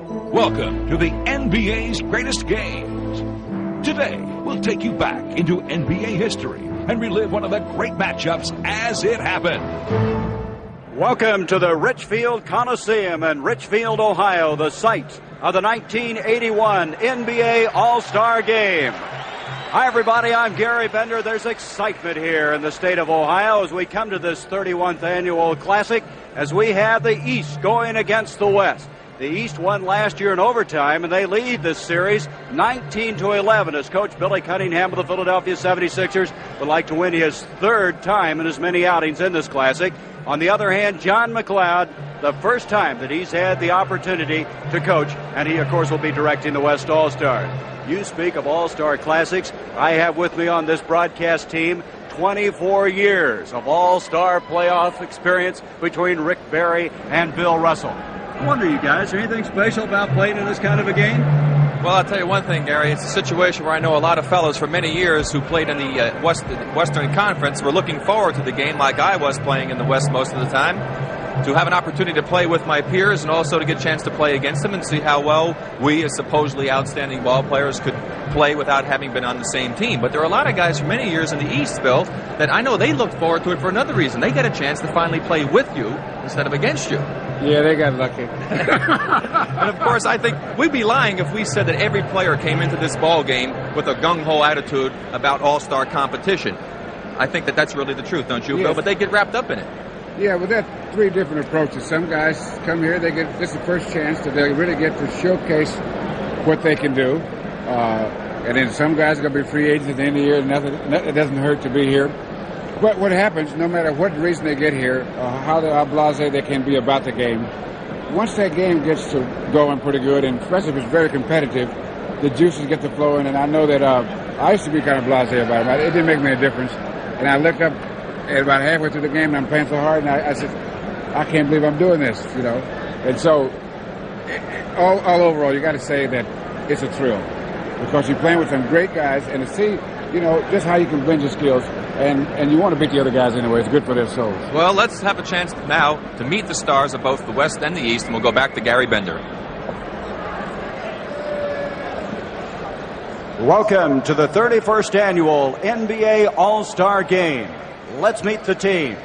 Welcome to the NBA's greatest games. Today, we'll take you back into NBA history and relive one of the great matchups as it happened. Welcome to the Richfield Coliseum in Richfield, Ohio, the site of the 1981 NBA All-Star Game. Hi, everybody. I'm Gary Bender. There's excitement here in the state of Ohio as we come to this 31st annual Classic as we have the East going against the West. The East won last year in overtime, and they lead this series 19-11 as Coach Billy Cunningham of the Philadelphia 76ers would like to win his third time in as many outings in this Classic. On the other hand, John McLeod, the first time that he's had the opportunity to coach, and he, of course, will be directing the West All-Stars. You speak of All-Star Classics. I have with me on this broadcast team 24 years of All-Star playoff experience between Rick Barry and Bill Russell. I wonder, you guys, is there anything special about playing in this kind of a game? Well, I'll tell you one thing, Gary. It's a situation where I know a lot of fellows for many years who played in the Western Conference were looking forward to the game like I was playing in the West most of the time, to have an opportunity to play with my peers and also to get a chance to play against them and see how well we as supposedly outstanding ball players could play without having been on the same team. But there are a lot of guys for many years in the East, Bill, that I know they looked forward to it for another reason. They get a chance to finally play with you instead of against you. Yeah, they got lucky. And, of course, I think we'd be lying if we said that every player came into this ball game with a gung-ho attitude about all-star competition. I think that that's really the truth, don't you, Bill? But they get wrapped up in it. Yeah, well, that's three different approaches. Some guys come here, this is the first chance that they really get to showcase what they can do. And then some guys are going to be free agents at the end of the year. It doesn't hurt to be here. But what happens, no matter what reason they get here, how blasé they can be about the game, once that game gets to going pretty good, and especially if it's very competitive, the juices get to flowing. And I know that I used to be kind of blasé about it. It didn't make me a difference. And I looked up at about halfway through the game, and I'm playing so hard, and I said, I can't believe I'm doing this, you know. And so, all overall, you got to say that it's a thrill because you're playing with some great guys, and to see, you know, just how you can blend your skills. And you want to beat the other guys anyway. It's good for their souls. Well, let's have a chance now to meet the stars of both the West and the East, and we'll go back to Gary Bender. Welcome to the 31st annual NBA All-Star Game. Let's meet the teams.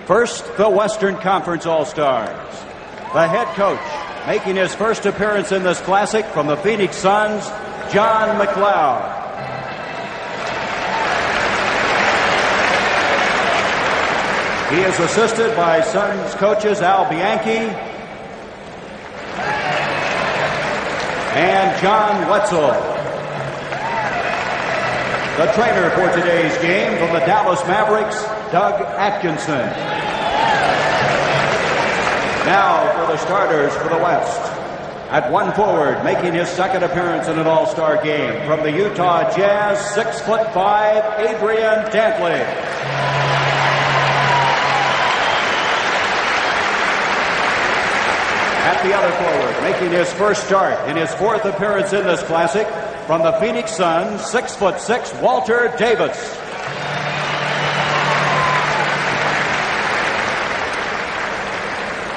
First, the Western Conference All-Stars. The head coach, making his first appearance in this Classic from the Phoenix Suns, John McLeod. He is assisted by Suns coaches Al Bianchi and John Wetzel. The trainer for today's game from the Dallas Mavericks, Doug Atkinson. Now for the starters for the West. At one forward, making his second appearance in an All-Star game from the Utah Jazz, 6'5", Adrian Dantley. At the other forward, making his first start in his fourth appearance in this Classic, from the Phoenix Suns, 6'6", Walter Davis.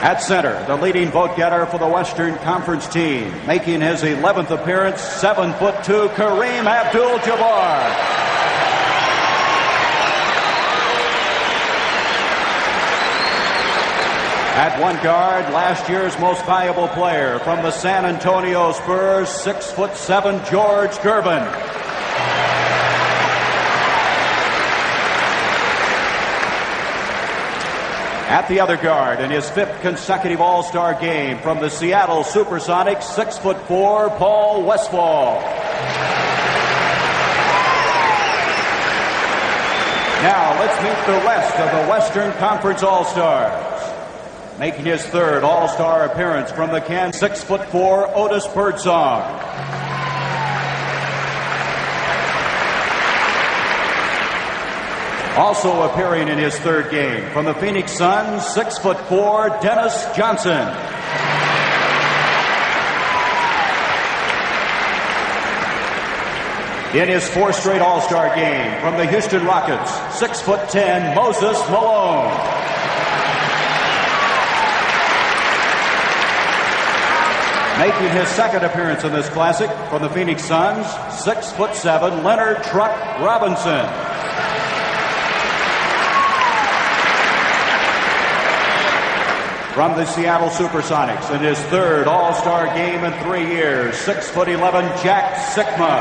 At center, the leading vote getter for the Western Conference team, making his 11th appearance, 7'2", Kareem Abdul-Jabbar. At one guard, last year's most valuable player from the San Antonio Spurs, 6'7", George Gervin. At the other guard, in his fifth consecutive All-Star game from the Seattle Supersonics, 6'4", Paul Westphal. Now let's meet the rest of the Western Conference All-Stars. Making his third All-Star appearance from the Kansas, 6'4", Otis Birdsong. Also appearing in his third game from the Phoenix Suns, 6'4", Dennis Johnson. In his fourth straight All-Star game from the Houston Rockets, 6'10", Moses Malone. Making his second appearance in this classic from the Phoenix Suns, 6'7", Leonard Truck Robinson. From the Seattle Supersonics, in his third All-Star game in 3 years, 6'11", Jack Sikma.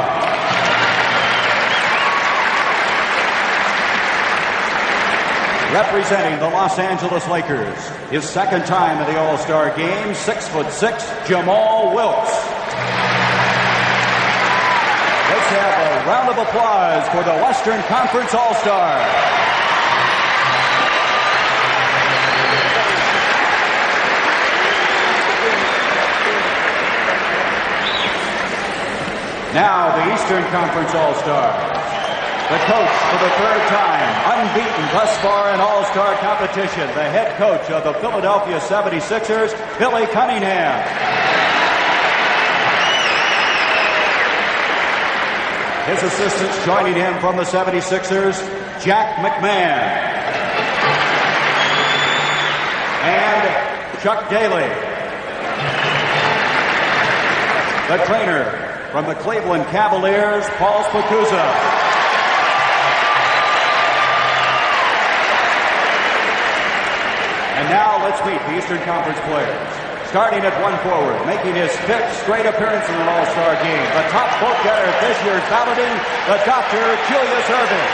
Representing the Los Angeles Lakers, his second time in the All-Star game, 6'6", Jamal Wilkes. Let's have a round of applause for the Western Conference All-Star. Now the Eastern Conference All-Star. The coach for the third time, unbeaten thus far in All-Star competition, the head coach of the Philadelphia 76ers, Billy Cunningham. His assistants joining him from the 76ers, Jack McMahon and Chuck Daly. The trainer from the Cleveland Cavaliers, Paul Spicuzza. And now let's meet the Eastern Conference players. Starting at one forward, making his fifth straight appearance in an All-Star game, the top vote getter at this year's balloting, the Dr. Julius Erving.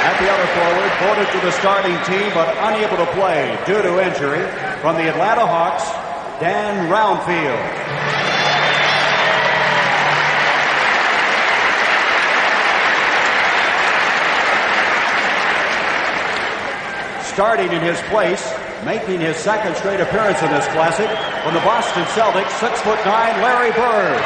At the other forward, voted to the starting team but unable to play due to injury, from the Atlanta Hawks, Dan Roundfield. Starting in his place, making his second straight appearance in this classic, from the Boston Celtics, 6'9", Larry Bird.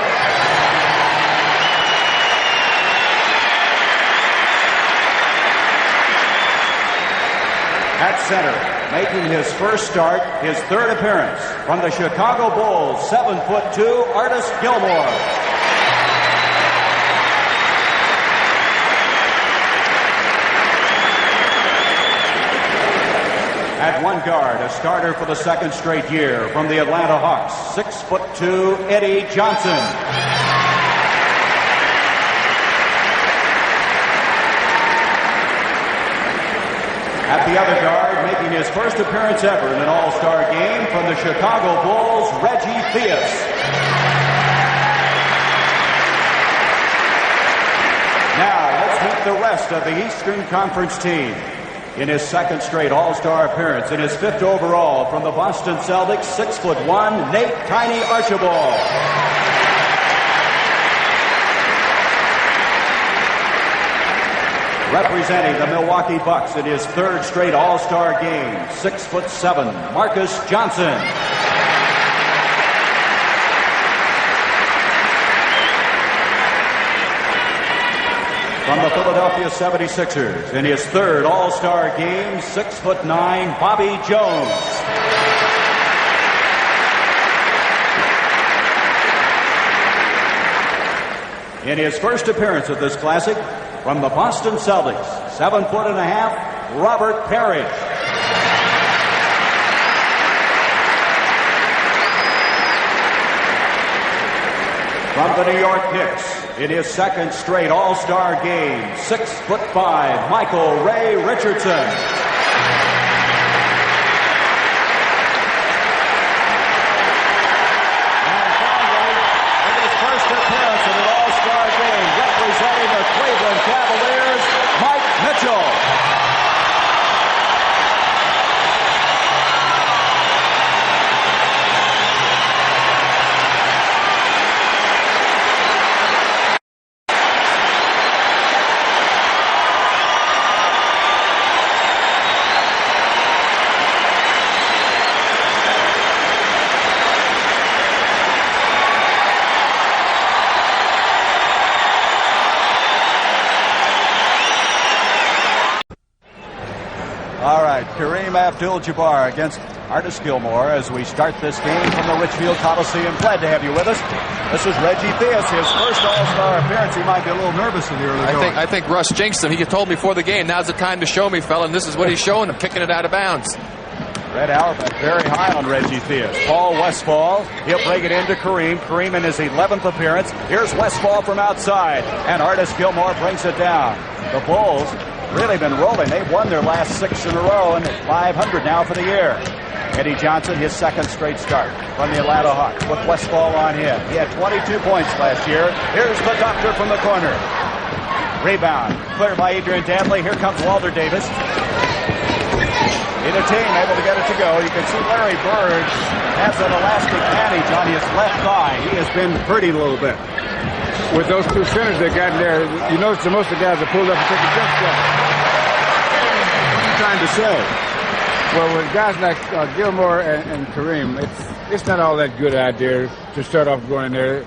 At center, making his first start, his third appearance, from the Chicago Bulls, 7'2", Artis Gilmore. At one guard, a starter for the second straight year, from the Atlanta Hawks, 6'2", Eddie Johnson. At the other guard, making his first appearance ever in an All-Star game, from the Chicago Bulls, Reggie Theus. Now, let's meet the rest of the Eastern Conference team. In his second straight All-Star appearance, in his fifth overall, from the Boston Celtics, 6'1", Nate Tiny Archibald. Representing the Milwaukee Bucks in his third straight All-Star game, 6'7", Marcus Johnson. From the Philadelphia 76ers, in his third All-Star game, 6'9", Bobby Jones. In his first appearance at this classic, from the Boston Celtics, 7'1", Robert Parish. From the New York Knicks, in his second straight All-Star game, 6'5", Michael Ray Richardson. And finally, in his first appearance in an All-Star game, representing the Cleveland Cavaliers, Mike Mitchell. Kareem Abdul-Jabbar against Artis Gilmore as we start this game from the Richfield Coliseum. Glad to have you with us. This is Reggie Theus, his first All-Star appearance. He might be a little nervous in the early going. I think Russ jinxed him. He told me before the game, now's the time to show me, fella, and this is what he's showing him, kicking it out of bounds. Red Albert very high on Reggie Theus. Paul Westphal, he'll break it into Kareem. Kareem in his 11th appearance. Here's Westphal from outside, and Artis Gilmore brings it down. The Bulls really been rolling. They've won their last 6 in a row, and it's 500 now for the year. Eddie Johnson, his second straight start from the Atlanta Hawks with Westphal on him. He had 22 points last year. Here's the doctor from the corner. Rebound, cleared by Adrian Dantley. Here comes Walter Davis. Either team able to get it to go. You can see Larry Bird has an elastic bandage on his left thigh. He has been hurting a little bit. With those two centers they got in there, you notice that most of the guys are pulled up and take a jump shot. What are you trying to say? Well, with guys like Gilmore and Kareem, it's not all that good idea to start off going in there.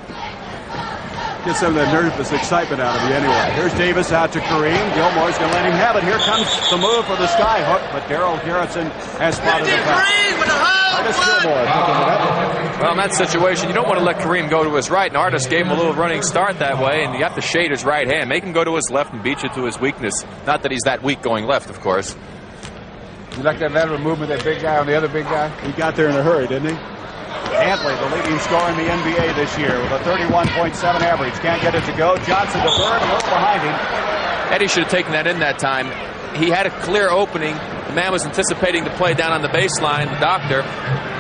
Get some of that nervous excitement out of you anyway. Here's Davis out to Kareem. Gilmore's going to let him have it. Here comes the move for the sky hook, but Daryl Gervin has spotted the foul. Artis Gilmore picking it up. Well, in that situation, you don't want to let Kareem go to his right, and Artis gave him a little running start that way, and you have to shade his right hand. Make him go to his left and beat you to his weakness. Not that he's that weak going left, of course. You like that lateral movement, that big guy on the other big guy? He got there in a hurry, didn't he? Dantley, the leading scorer in the NBA this year with a 31.7 average. Can't get it to go. Johnson to third, a little behind him. Eddie should have taken that in that time. He had a clear opening. The man was anticipating the play down on the baseline. The doctor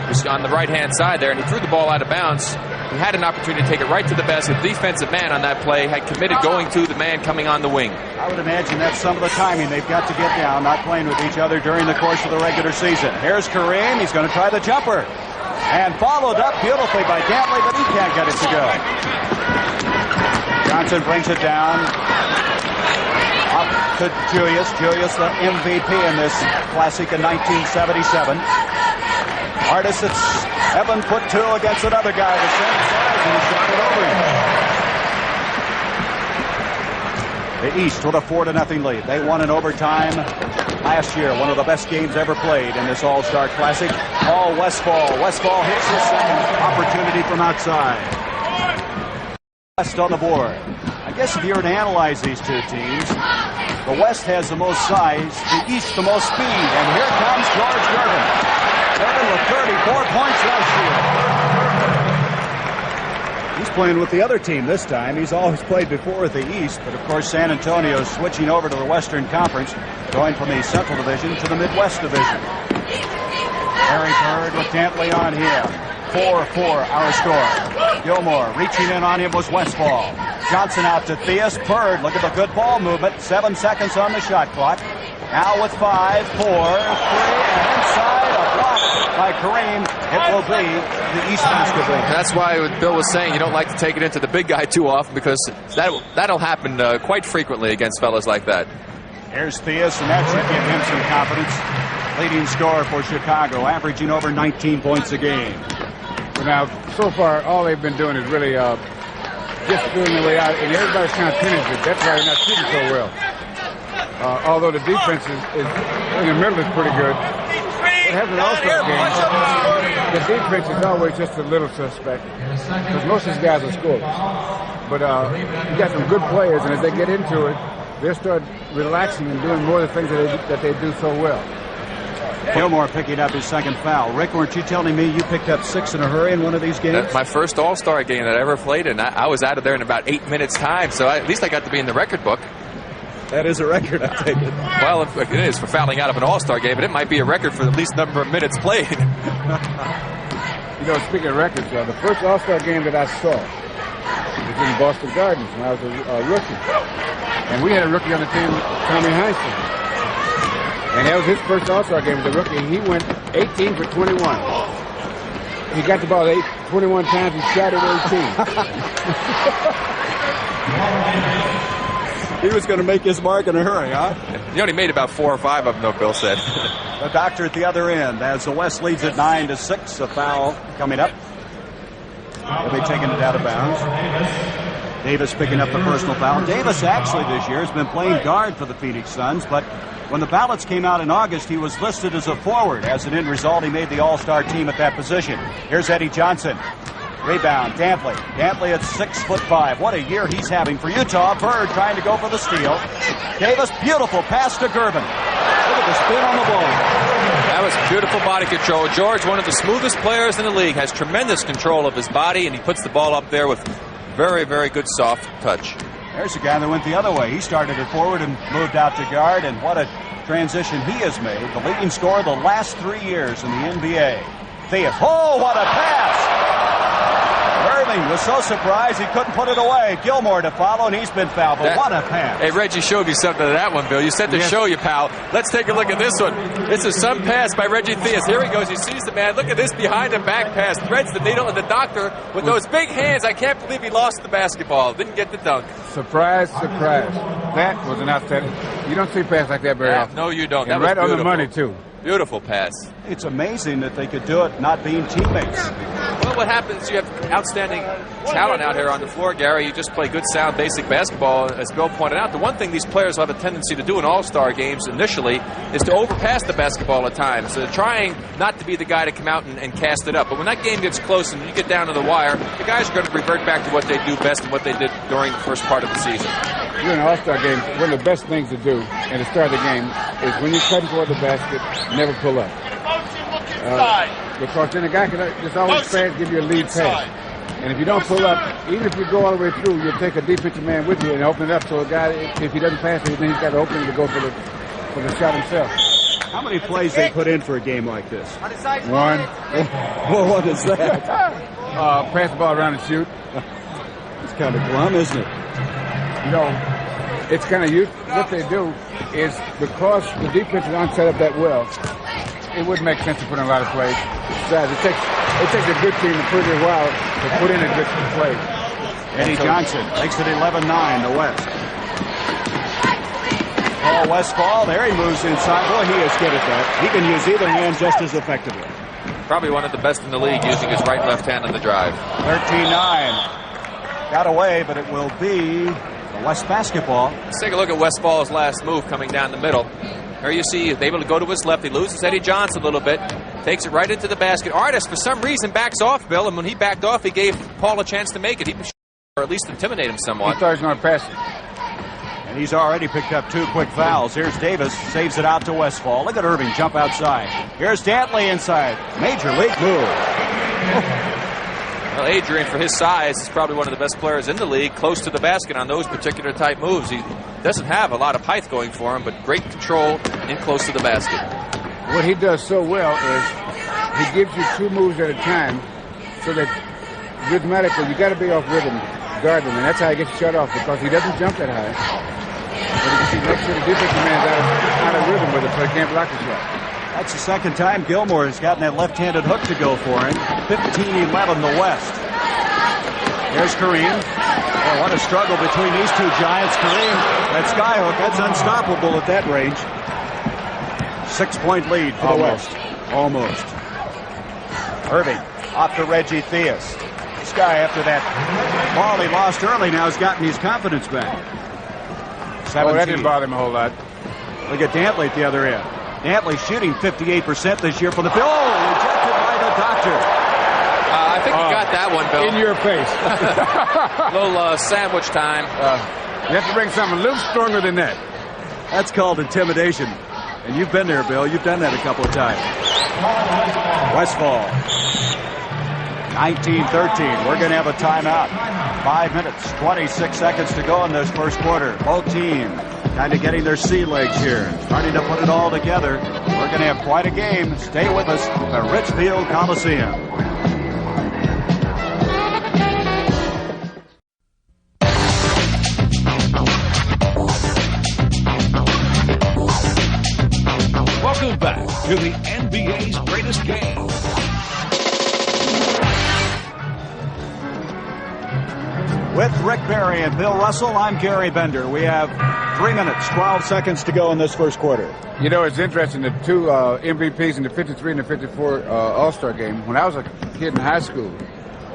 was on the right-hand side there, and he threw the ball out of bounds. He had an opportunity to take it right to the basket. The defensive man on that play had committed going to the man coming on the wing. I would imagine that's some of the timing they've got to get down, not playing with each other during the course of the regular season. Here's Kareem. He's going to try the jumper. And followed up beautifully by Dantley, but he can't get it to go. Johnson brings it down. Up to Julius. Julius, the MVP in this Classic in 1977. Artis at 7'2" against another guy the same size, and he shot it over him. The East with a 4-0 lead. They won in overtime last year. One of the best games ever played in this All-Star Classic. Paul Westphal. Westphal hits his second opportunity from outside. West on the board. I guess if you were to analyze these two teams, the West has the most size, the East the most speed. And here comes George Gervin. Gervin with 34 points last year. He's playing with the other team this time. He's always played before with the East, but of course San Antonio is switching over to the Western Conference, going from the Central Division to the Midwest Division. Larry Bird with Dantley on him. 4-4 our score. Gilmore reaching in on him was Westphal. Johnson out to Theus. Bird, look at the good ball movement. 7 seconds on the shot clock. Now with 5, 4, 3, and inside a block by Kareem. It will be the East basketball. That's why Bill was saying you don't like to take it into the big guy too often, because that'll happen quite frequently against fellas like that. Here's Theus, and that should give him some confidence. Leading scorer for Chicago, averaging over 19 points a game. Well, now, so far, all they've been doing is really just feeling their way out, and everybody's kind of penetrated. That's why they're not shooting so well. Although the defense is in the middle is pretty good. What happens in All-Star games, the defense is always just a little suspect, because most of these guys are scorers. But you got some good players, and as they get into it, they'll start relaxing and doing more of the things that they do so well. Gilmore picking up his second foul. Rick, weren't you telling me you picked up 6 in a hurry in one of these games? That's my first All-Star game that I ever played in. I was out of there in about 8 minutes' time, so at least I got to be in the record book. That is a record, I take it. Well, it is for fouling out of an All-Star game, but it might be a record for the least number of minutes played. You know, speaking of records, the first All-Star game that I saw was in Boston Gardens when I was a rookie. And we had a rookie on the team, Tommy Heinsohn. And that was his first All-Star game as a rookie. He went 18 for 21. He got the ball 21 times. He shot it 18. He was going to make his mark in a hurry, huh? He only made about 4 or 5 of them, though, Bill said. The doctor at the other end as the West leads at 9-6. A foul coming up. They'll be taking it out of bounds. Davis picking up the personal foul. Davis actually this year has been playing guard for the Phoenix Suns, but When the ballots came out in August, he was listed as a forward. As an end result, he made the All-Star team at that position. Here's Eddie Johnson. Rebound, Dantley. Dantley at 6'5". What a year he's having for Utah. Bird trying to go for the steal. Davis, beautiful pass to Gervin. Look at the spin on the ball. That was beautiful body control. George, one of the smoothest players in the league, has tremendous control of his body, and he puts the ball up there with very, very good soft touch. There's a guy that went the other way. He started at forward and moved out to guard, and what a transition he has made. The leading scorer the last 3 years in the NBA. Theus. Oh, what a pass! Erving was so surprised he couldn't put it away. Gilmore to follow, and he's been fouled. But what a pass. Hey, Reggie showed you something to that one, Bill. You said to show you, pal. Let's take a look at this one. This is some pass by Reggie Theus. Here he goes. He sees the man. Look at this behind him back pass. Threads the needle, and the doctor, with those big hands, I can't believe he lost the basketball. Didn't get the dunk. Surprise, surprise. That was an outstanding. You don't see a pass like that very often. No, you don't. And that right was on the money, too. Beautiful pass. It's amazing that they could do it not being teammates. Well, what happens, you have outstanding talent out here on the floor, Gary. You just play good, sound, basic basketball. As Bill pointed out, the one thing these players have a tendency to do in all-star games initially is to overpass the basketball at times. So they're trying not to be the guy to come out and cast it up. But when that game gets close and you get down to the wire, the guys are going to revert back to what they do best and what they did during the first part of the season. During an all-star game, one of the best things to do at the start of the game is when you're cutting toward the basket, never pull up. Because then the guy can just always fast give you a lead pass. And if you don't pull up, even if you go all the way through, you'll take a defensive man with you and open it up so a guy, if he doesn't pass it, then he's got an opening to go for the shot himself. How many plays they put in for a game like this? One. Well, what is that? Pass the ball around and shoot. It's kind of glum, isn't it? You know, it's kind of what they do is because the defense is not set up that well, it wouldn't make sense to put in a lot of plays. Besides, it takes a good team to put in a while to put in a good play. Eddie Johnson makes it 11-9 to West. Paul Westphal, there he moves inside. Boy, he is good at that. He can use either hand just as effectively. Probably one of the best in the league using his right and left hand on the drive. 13-9. Got away, but it will be the West basketball. Let's take a look at Westfall's last move coming down the middle. Here you see he's able to go to his left. He loses Eddie Johnson a little bit. Takes it right into the basket. Artis, for some reason, backs off, Bill. And when he backed off, he gave Paul a chance to make it. He was, or at least intimidate him somewhat. He thought he was going to pass it. And he's already picked up 2 quick fouls. Here's Davis. Saves it out to Westphal. Look at Erving jump outside. Here's Dantley inside. Major league move. Well, Adrian, for his size, is probably one of the best players in the league, close to the basket on those particular type moves. He doesn't have a lot of height going for him, but great control in close to the basket. What he does so well is he gives you 2 moves at a time so that rhythmically, you got to be off rhythm guarding him, and that's how he gets shut off because he doesn't jump that high. But he makes sure the defensive man's out of rhythm with it so he can't block the shot. That's the second time Gilmore has gotten that left-handed hook to go for him. 15-11 the West. There's Kareem. Oh, what a struggle between these 2 giants. Kareem, that skyhook, that's unstoppable at that range. 6-point lead for the West. Almost. Erving off to Reggie Theus. This guy, after that ball he lost early, now has gotten his confidence back. 17. Oh, that didn't bother him a whole lot. Look at Dantley at the other end. Dantley shooting 58% this year from the field. Oh, rejected by the doctor. I think you got that one, Bill. In your face. Little sandwich time. You have to bring something a little stronger than that. That's called intimidation. And you've been there, Bill. You've done that a couple of times. Westphal. 19-13. We're going to have a timeout. 5 minutes, 26 seconds to go in this first quarter. Both teams kind of getting their sea legs here. Starting to put it all together. We're going to have quite a game. Stay with us at the Richfield Coliseum. Welcome back to the NBA's greatest game. With Rick Barry and Bill Russell, I'm Gary Bender. We have 3 minutes, 12 seconds to go in this first quarter. You know, it's interesting, the 2 MVPs in the 53 and the 54 All-Star game. When I was a kid in high school,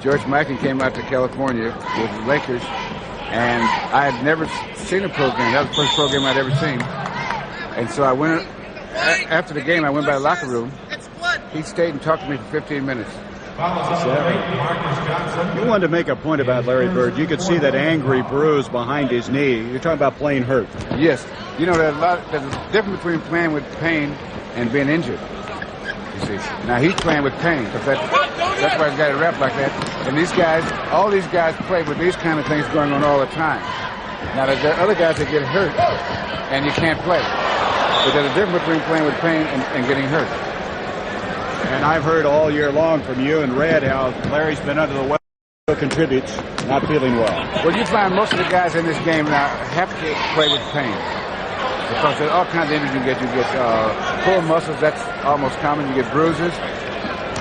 George Mikan came out to California with the Lakers, and I had never seen a pro game. That was the first pro game I'd ever seen. And so I went, after the game, I went by the locker room. He stayed and talked to me for 15 minutes. You wanted to make a point about Larry Bird. You could see that angry bruise behind his knee. You're talking about playing hurt. Yes. You know, there's a difference between playing with pain and being injured. You see. Now, he's playing with pain because that's why he's got it wrapped like that. And these guys, all these guys play with these kind of things going on all the time. Now, there are other guys that get hurt and you can't play. But there's a difference between playing with pain and getting hurt. And I've heard all year long from you and Red how Larry's been under the weather, contributes, not feeling well. Well, you find most of the guys in this game now have to play with pain. Because there's all kinds of injuries you get. You get pulled muscles, that's almost common. You get bruises.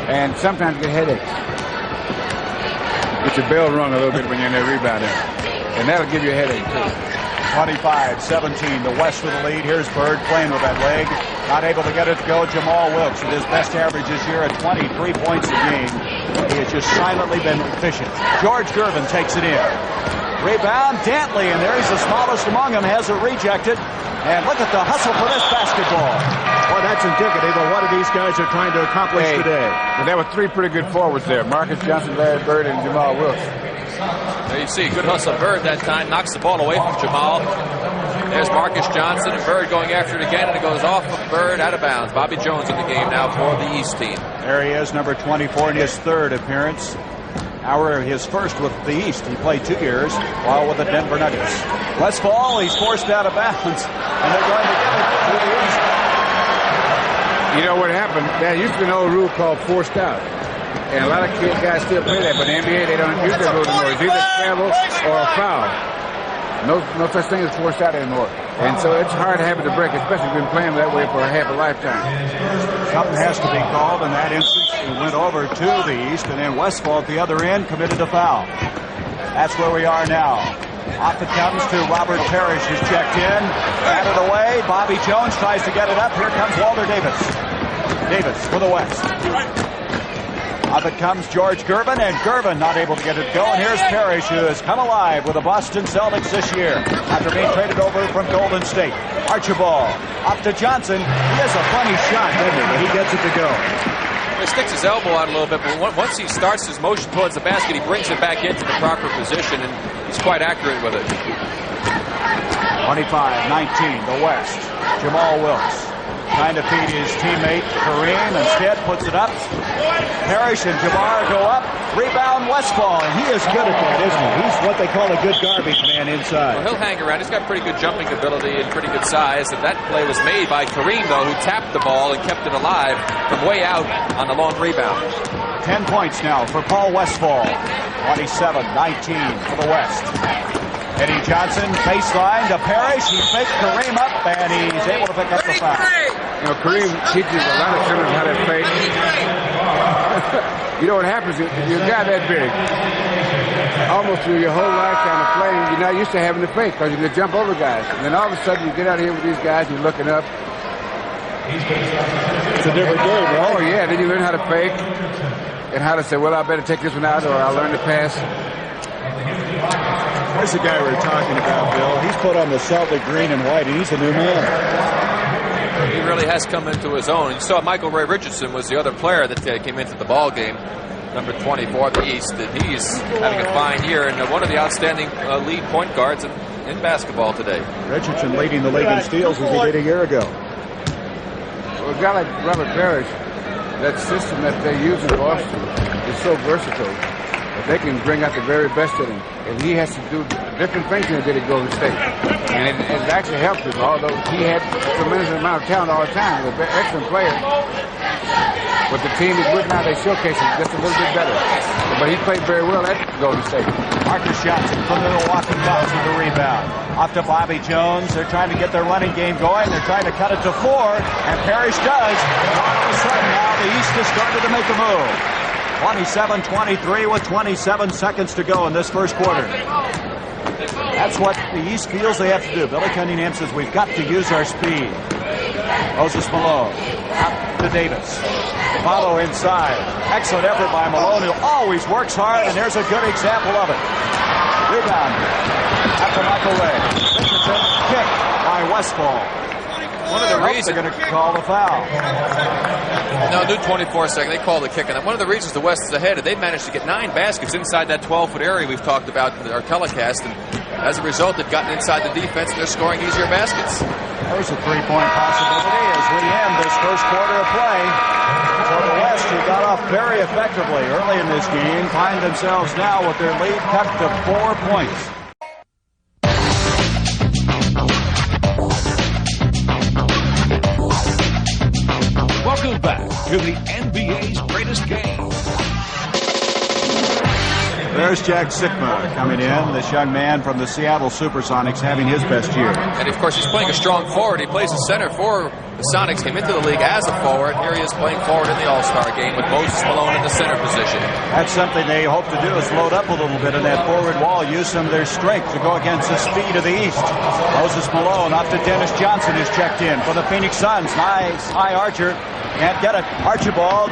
And sometimes you get headaches. Get your bell rung a little bit when you're in there rebounding. And that'll give you a headache, too. 25-17, the West with the lead. Here's Bird playing with that leg. Not able to get it to go. Jamal Wilkes with his best average this year at 23 points a game. He has just silently been efficient. George Gervin takes it in. Rebound, Dantley, and there he's the smallest among them, has it rejected. And look at the hustle for this basketball. Well, that's indicative of what these guys are trying to accomplish today. But there were three pretty good forwards there. Marcus Johnson, Larry Bird, and Jamal Wilkes. There you see, good hustle. Bird that time knocks the ball away from Jamal. There's Marcus Johnson, and Bird going after it again, and it goes off of Bird out of bounds. Bobby Jones in the game now for the East team. There he is, number 24 in his third appearance. His first with the East. He played 2 years while with the Denver Nuggets. Westphal, he's forced out of bounds, and they're going to get it to the East. You know what happened? There used to be an old rule called forced out. And a lot of guys still play that, but in the NBA, they don't use that rule anymore. It's either travel or a foul. No such thing as forced out anymore. And so it's hard to have it to break, especially if you've been playing that way for half a lifetime. Something has to be called. In that instance, he went over to the East, and then Westphal at the other end committed a foul. That's where we are now. Off it comes to Robert Parish, who's checked in. Batted away. Bobby Jones tries to get it up. Here comes Walter Davis. Davis for the West. Up it comes George Gervin, and Gervin not able to get it to go. And here's Parish, who has come alive with the Boston Celtics this year after being traded over from Golden State. Archibald up to Johnson. He has a funny shot, doesn't he? But he gets it to go. He sticks his elbow out a little bit, but once he starts his motion towards the basket, he brings it back into the proper position, and he's quite accurate with it. 25-19, the West. Jamal Wilkes trying to feed his teammate Kareem. Instead, puts it up. Parish and Jabbar go up. Rebound Westphal, and he is good at that, isn't he? He's what they call a good garbage man inside. Well, he'll hang around. He's got pretty good jumping ability and pretty good size. And that play was made by Kareem, though, who tapped the ball and kept it alive from way out on the long rebound. 10 points now for Paul Westphal. 27-19 for the West. Eddie Johnson, baseline to Parish. He faked Kareem up, and he's able to pick up the foul. You know, Kareem teaches a lot of children how to fake. You know what happens if you're a guy that big, almost through your whole lifetime of playing, you're not used to having to fake because you can jump over guys. And then all of a sudden you get out here with these guys, you're looking up. It's a different game, right? Oh, yeah. Then you learn how to fake and how to say, well, I better take this one out or I'll learn to pass. There's the guy we were talking about, Bill. He's put on the Celtic green and white, and he's a new man. He really has come into his own. You saw Michael Ray Richardson was the other player that came into the ball game, number 24 at the East, and he's having a fine year and one of the outstanding lead point guards in basketball today. Richardson leading the league in steals as he did a year ago. Well, a guy like Robert Parish, that system that they use in Boston is so versatile. They can bring out the very best in him. And he has to do different things than he did at Golden State. And it actually helped him, although he had a tremendous amount of talent all the time. He was an excellent player. But the team he's with now, they showcase him just a little bit better. But he played very well at Golden State. Marcus Johnson from the Milwaukee Bucks with the rebound. Off to Bobby Jones. They're trying to get their running game going. They're trying to cut it to 4, and Parish does. All of a sudden now, the East has started to make a move. 27-23 with 27 seconds to go in this first quarter. That's what the East feels they have to do. Billy Cunningham says we've got to use our speed. Moses Malone out to Davis. Follow inside. Excellent effort by Malone, who always works hard, and there's a good example of it. Rebound after Michael Ray. Richardson kicked by Westphal. One of the reasons they're going to call the foul. No, new 24-second. They call the kick. And one of the reasons the West is ahead, they managed to get 9 baskets inside that 12-foot area we've talked about in our telecast. And as a result, they've gotten inside the defense, and they're scoring easier baskets. There's a three-point possibility as we end this first quarter of play. So the West, who got off very effectively early in this game, find themselves now with their lead cut to 4 points. Welcome back to the NBA's greatest game. There's Jack Sikma coming in, this young man from the Seattle Supersonics having his best year. And, of course, he's playing a strong forward. He plays a center for the Sonics, came into the league as a forward. Here he is playing forward in the All-Star game with Moses Malone in the center position. That's something they hope to do, is load up a little bit in that forward wall, use some of their strength to go against the speed of the East. Moses Malone off to Dennis Johnson, is checked in for the Phoenix Suns. Nice high archer. Can't get it. Archibald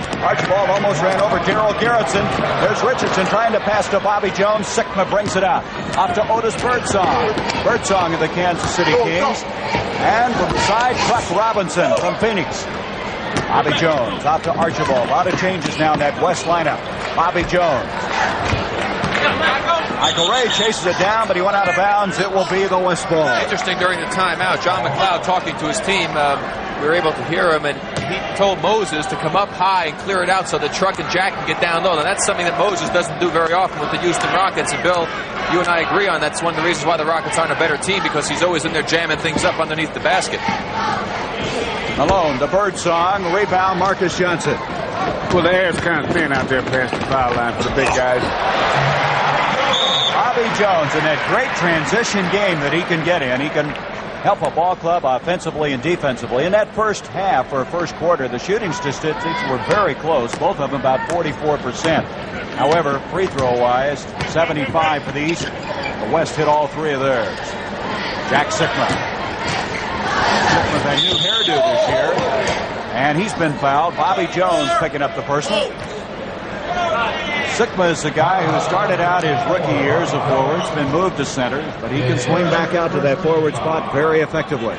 almost ran over Daryl Gerritsen. There's Richardson trying to pass to Bobby Jones. Sikma brings it out. Off to Otis Birdsong. Birdsong of the Kansas City Kings. And from the side, Truck Robinson from Phoenix. Bobby Jones off to Archibald. A lot of changes now in that West lineup. Bobby Jones. Michael Ray chases it down, but he went out of bounds. It will be the Westphal. Interesting, during the timeout, John McLeod talking to his team, we were able to hear him, and he told Moses to come up high and clear it out so that Truck and Jack can get down low. Now, that's something that Moses doesn't do very often with the Houston Rockets. And, Bill, you and I agree on that's one of the reasons why the Rockets aren't a better team, because he's always in there jamming things up underneath the basket. Malone, the Birdsong, rebound, Marcus Johnson. Well, the air's kind of thin out there past the foul line for the big guys. Bobby Jones in that great transition game that he can get in. He can help a ball club offensively and defensively. In that first half or first quarter, the shooting statistics were very close, both of them about 44%. However, free throw wise, 75 for the East. The West hit all 3 of theirs. Jack Sikma. Sikma's a new hairdo this year, and he's been fouled. Bobby Jones picking up the personal. Sikma is the guy who started out his rookie years a forward, has been moved to center, but he can swing back out to that forward spot very effectively.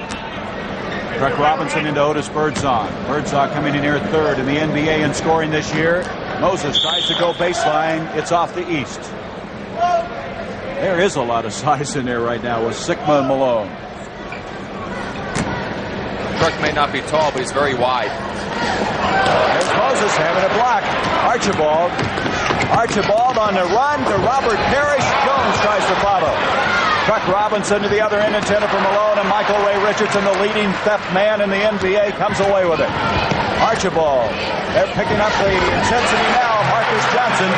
Truck Robinson into Otis Birdsong. Birdsong coming in here third in the NBA in scoring this year. Moses tries to go baseline. It's off the East. There is a lot of size in there right now with Sikma and Malone. Truck may not be tall, but he's very wide. There's Moses having a block. Archibald on the run to Robert Parish. Jones tries to follow. Truck Robinson to the other end, intended for Malone, and Michael Ray Richardson, the leading theft man in the NBA, comes away with it. Archibald, they're picking up the intensity now. Marcus Johnson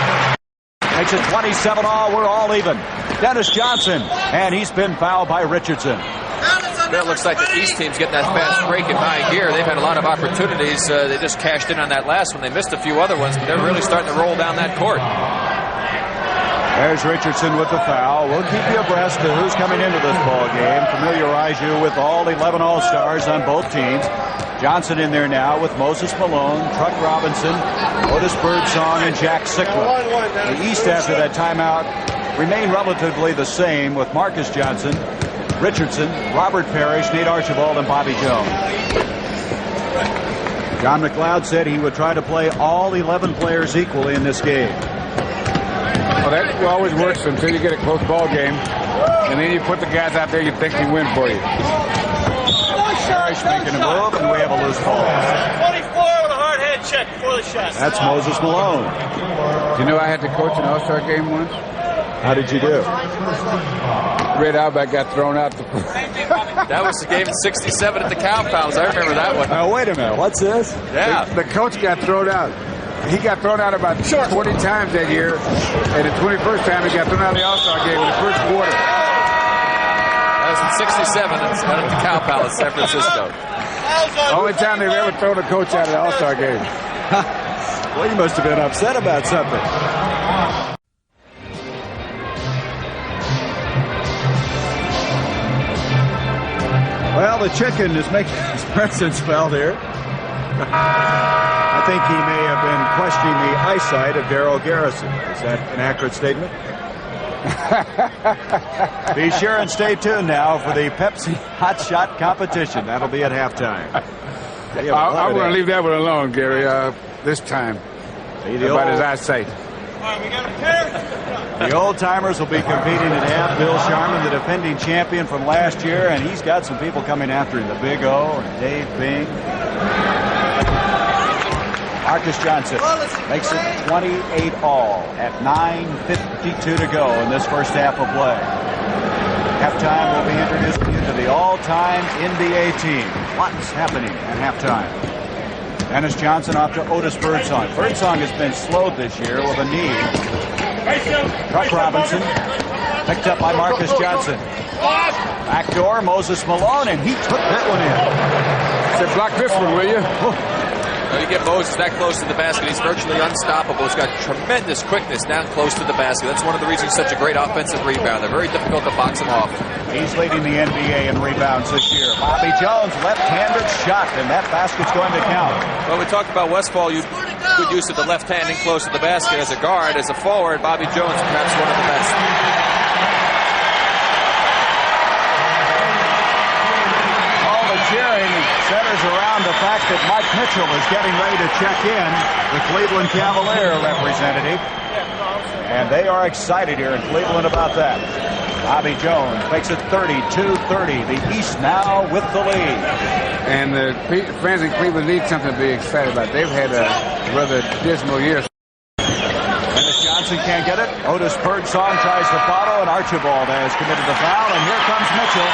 makes it 27 all. We're all even. Dennis Johnson, and he's been fouled by Richardson. It looks like the East team's getting that fast break in high gear. They've had a lot of opportunities. They just cashed in on that last one. They missed a few other ones, but they're really starting to roll down that court. There's Richardson with the foul. We'll keep you abreast of who's coming into this ball game. Familiarize you with all 11 All-Stars on both teams. Johnson in there now with Moses Malone, Truck Robinson, Otis Birdsong, and Jack Sikma. The East, after that timeout, remained relatively the same with Marcus Johnson, Richardson, Robert Parish, Nate Archibald, and Bobby Jones. John McLeod said he would try to play all 11 players equally in this game. Well, that always works until you get a close ball game, and then you put the guys out there you think can win for you. Parish making a move, and we have a loose ball. 24 with a hard head check before the shot. That's Moses Malone. You know, I had to coach an All-Star game once. How did you do? Red Auerbach got thrown out. That was the game in '67 at the Cow Palace. I remember that one. Now, wait a minute. What's this? Yeah. The coach got thrown out. He got thrown out about 20 times that year, and the 21st time he got thrown out of the All-Star game in the first quarter. That was in '67 at the Cow Palace, San Francisco. Only time they've ever thrown a coach out of the All-Star game. Well, you must have been upset about something. Well, the chicken is making his presence felt here. I think he may have been questioning the eyesight of Daryl Garrison. Is that an accurate statement? Be sure and stay tuned now for the Pepsi Hot Shot competition. That'll be at halftime. I'm going to leave that one alone, Gary, this time. About as I say. The old-timers will be competing at half. Bill Sharman, the defending champion from last year, and he's got some people coming after him. The Big O and Dave Bing. Marcus Johnson makes it 28 all at 9:52 to go in this first half of play. Halftime will be introducing you to the all-time NBA team. What's happening at halftime? Dennis Johnson off to Otis Birdsong. Birdsong has been slowed this year with a knee. Truck Robinson picked up by Marcus Johnson. Backdoor, Moses Malone, and he took that one in. Said, block this one, will you? You get Moses that close to the basket, he's virtually unstoppable. He's got tremendous quickness down close to the basket. That's one of the reasons he's such a great offensive rebounder. Very difficult to box him off. He's leading the NBA in rebounds this year. Bobby Jones, left-handed shot, and that basket's going to count. Well, we talked about Westphal. You good use of the left hand in close to the basket as a guard. As a forward, Bobby Jones, perhaps one of the best. All the cheering centers around the fact that Mike Mitchell is getting ready to check in, the Cleveland Cavalier representative. And they are excited here in Cleveland about that. Bobby Jones makes it 32-30. The East now with the lead. And the fans in Cleveland need something to be excited about. They've had a rather dismal year. Dennis Johnson can't get it. Otis Birdsong tries to follow, and Archibald has committed the foul, and here comes Mitchell.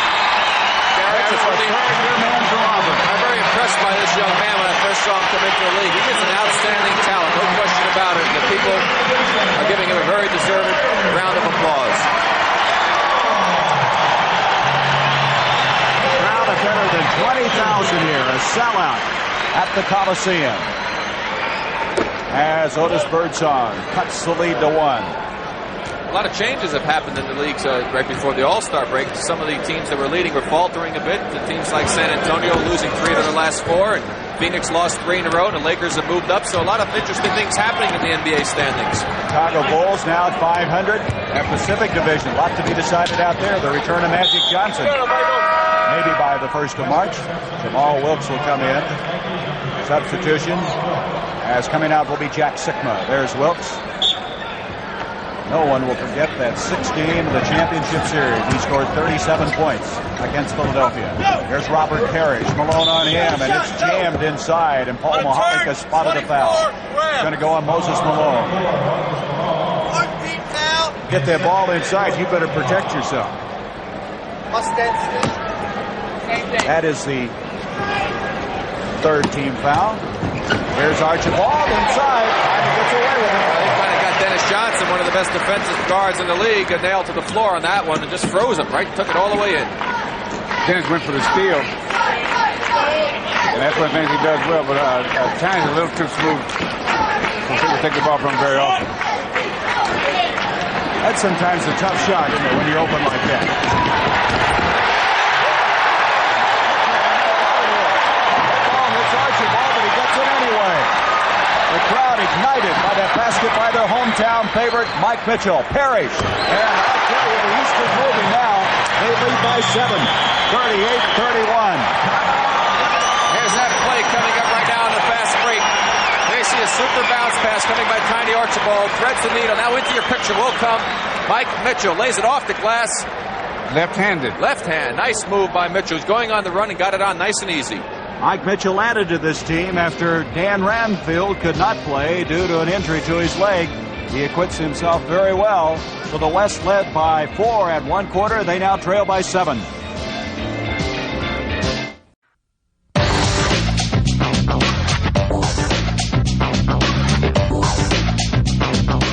I'm very impressed by this young man when I first saw him come into the league. He is an outstanding talent, no question about it. The people are giving him a very deserved round of applause. Crowd of better than 20,000 here, a sellout at the Coliseum. As Otis Birdsong cuts the lead to 1. A lot of changes have happened in the leagues right before the All-Star break. Some of the teams that were leading were faltering a bit. The teams like San Antonio losing 3 of their last 4, and Phoenix lost 3 in a row, and the Lakers have moved up. So a lot of interesting things happening in the NBA standings. Chicago Bulls now at 500. That Pacific Division, a lot to be decided out there. The return of Magic Johnson. Maybe by the 1st of March. Jamal Wilkes will come in. Substitution. As coming out will be Jack Sikma. There's Wilkes. No one will forget that 6th game of the championship series. He scored 37 points against Philadelphia. Here's Robert Parish. Malone on him, and it's jammed inside, and Paul Mahalik has spotted a foul. It's going to go on Moses Malone. Get that ball inside. You better protect yourself. That is the 3rd team foul. Here's Archibald inside. He gets away with it. Dennis Johnson, one of the best defensive guards in the league, got nailed to the floor on that one and just froze him, right? Took it all the way in. Dennis went for the steal. And that's one thing he does well, but at times a little too smooth. So people take the ball from him very often. That's sometimes a tough shot, isn't it, when you're open like that? Oh, it's Archibald, but he gets it anyway. The crowd ignited by that basket by their hometown favorite, Mike Mitchell. Parish. And I tell you, the East is moving now. They lead by 7, 38-31. Here's that play coming up right now on the fast break. There you see a super bounce pass coming by Tiny Archibald. Threads the needle. Now into your picture will come Mike Mitchell. Lays it off the glass. Left-handed. Left hand. Nice move by Mitchell. He's going on the run and got it on nice and easy. Mike Mitchell added to this team after Dan Ranfield could not play due to an injury to his leg. He acquits himself very well. So the West led by 4 at 1 quarter. They now trail by 7.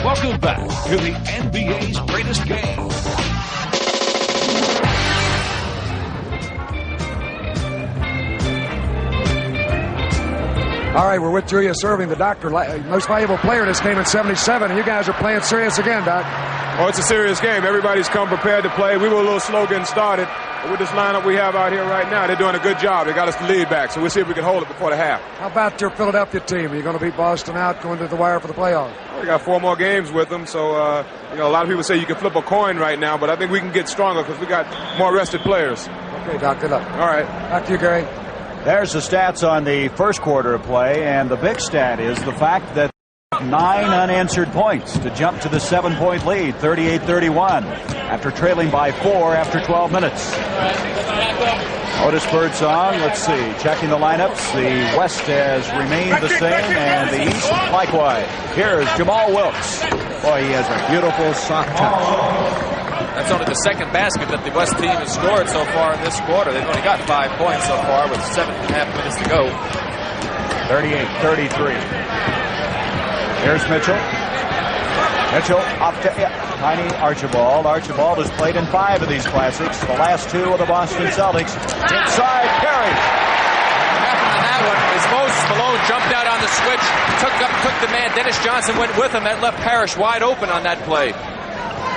Welcome back to the NBA's greatest game. All right, we're with Julius Erving, the doctor, most valuable player in this game in 77, and you guys are playing serious again, Doc. Oh, it's a serious game. Everybody's come prepared to play. We were a little slow getting started, but with this lineup we have out here right now, they're doing a good job. They got us the lead back, so we'll see if we can hold it before the half. How about your Philadelphia team? Are you going to beat Boston out, going to the wire for the playoffs? Well, we got 4 more games with them, so a lot of people say you can flip a coin right now, but I think we can get stronger because we got more rested players. Okay, Doc, good luck. All right. Back to you, Gary. There's the stats on the first quarter of play, and the big stat is the fact that 9 unanswered points to jump to the 7-point lead, 38-31, after trailing by 4 after 12 minutes. Otis Birdsong, let's see, checking the lineups. The West has remained the same, and the East likewise. Here's Jamal Wilkes. Boy, he has a beautiful soft touch. That's only the second basket that the West team has scored so far in this quarter. They've only got 5 points so far with 7.5 minutes to go. 38-33. Here's Mitchell. Mitchell up to tiny Archibald. Archibald has played in 5 of these classics. The last 2 of the Boston Celtics. Inside, Parish. What happened to that one is Moses Malone jumped out on the switch, took the man. Dennis Johnson went with him and left Parish wide open on that play.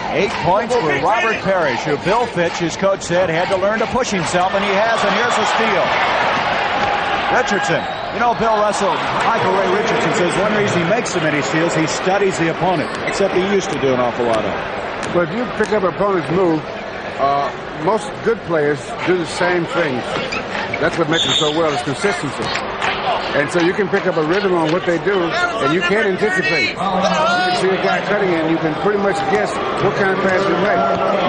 8 points for Robert Parish, who Bill Fitch, his coach, said had to learn to push himself, and he has, and here's a steal. Richardson. You know, Bill Russell, Michael Ray Richardson says one reason he makes so many steals, he studies the opponent, except he used to do an awful lot of it. But if you pick up an opponent's move, most good players do the same things. That's what makes them so well, is consistency. And so you can pick up a rhythm on what they do, and you can't anticipate. You can see a guy cutting in, you can pretty much guess what kind of pass you make.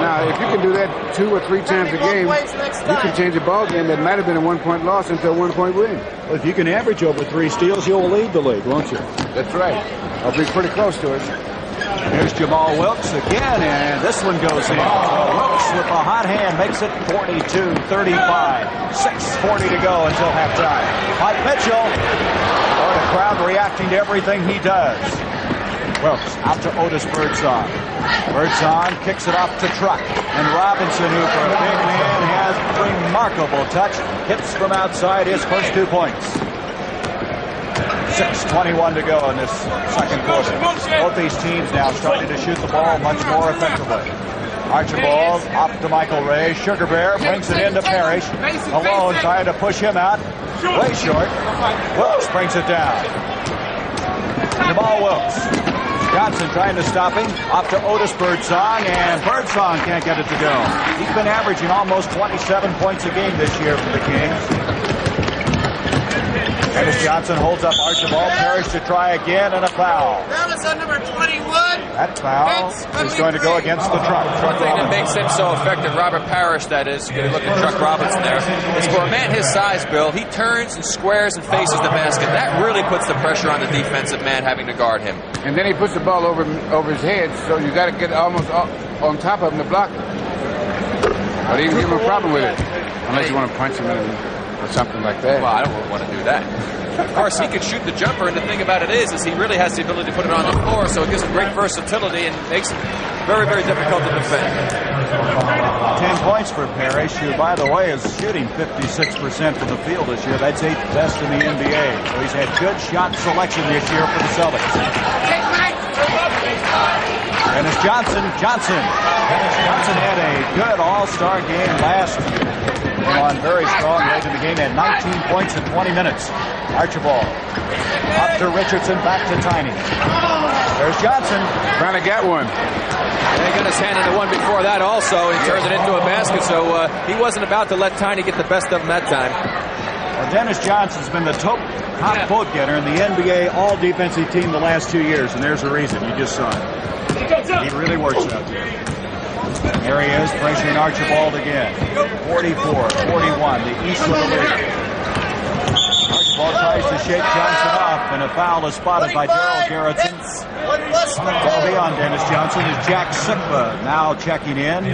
Now, if you can do that 2 or 3 times a game, you can change a ball game that might have been a 1-point loss into a 1-point win. Well, if you can average over 3 steals, you'll lead the league, won't you? That's right. I'll be pretty close to it. Here's Jamal Wilkes again, and this one goes in. Wilkes with a hot hand makes it 42-35. 6:40 to go until halftime. Mike Mitchell, or the crowd reacting to everything he does. Wilkes out to Otis Birdsong. Birdsong kicks it off to Truck. And Robinson, who for a big man has remarkable touch, hits from outside his first 2 points. 6:21 to go in this second quarter. Both these teams now starting to shoot the ball much more effectively. Archibald off to Michael Ray. Sugar Bear brings it into Parish. Malone trying to push him out. Way short. Wilkes brings it down. Jamal Wilkes. Johnson trying to stop him. Off to Otis Birdsong, and Birdsong can't get it to go. He's been averaging almost 27 points a game this year for the Kings. Dennis Johnson holds up Archibald. Parish to try again, and a foul. That was on number 21. That foul is going to go against the Truck. One thing that makes him so effective, Robert Parish, that is, you look at Truck Robinson there, is for a man his size, Bill, he turns and squares and faces the basket. That really puts the pressure on the defensive man having to guard him. And then he puts the ball over his head, so you got to get almost on top of him to block it. But he can give him a problem with it, unless you want to punch him in or something like that. Well, I don't want to do that. Of course, he can shoot the jumper, and the thing about it is he really has the ability to put it on the floor, so it gives him great versatility and makes it very, very difficult to defend. 10 points for Parish, who, by the way, is shooting 56% from the field this year. That's 8th best in the NBA. So he's had good shot selection this year for the Celtics. Dennis Johnson. Dennis Johnson had a good all-star game last year. Came on very strong late in the game. Had 19 points in 20 minutes. Archibald up to Richardson, back to Tiny. There's Johnson. Trying to get one. He got his hand into one before that also. He turned it into a basket, so he wasn't about to let Tiny get the best of him that time. Well, Dennis Johnson's been the top vote getter in the NBA all-defensive team the last 2 years, and there's the reason. You just saw it. He really works out there. There he is, pressuring Archibald again. 44-41, the East of the league. Archibald tries to shake Johnson off, and a foul is spotted by Daryl Garrettson. That'll be on Dennis Johnson as Jack Sikba now checking in.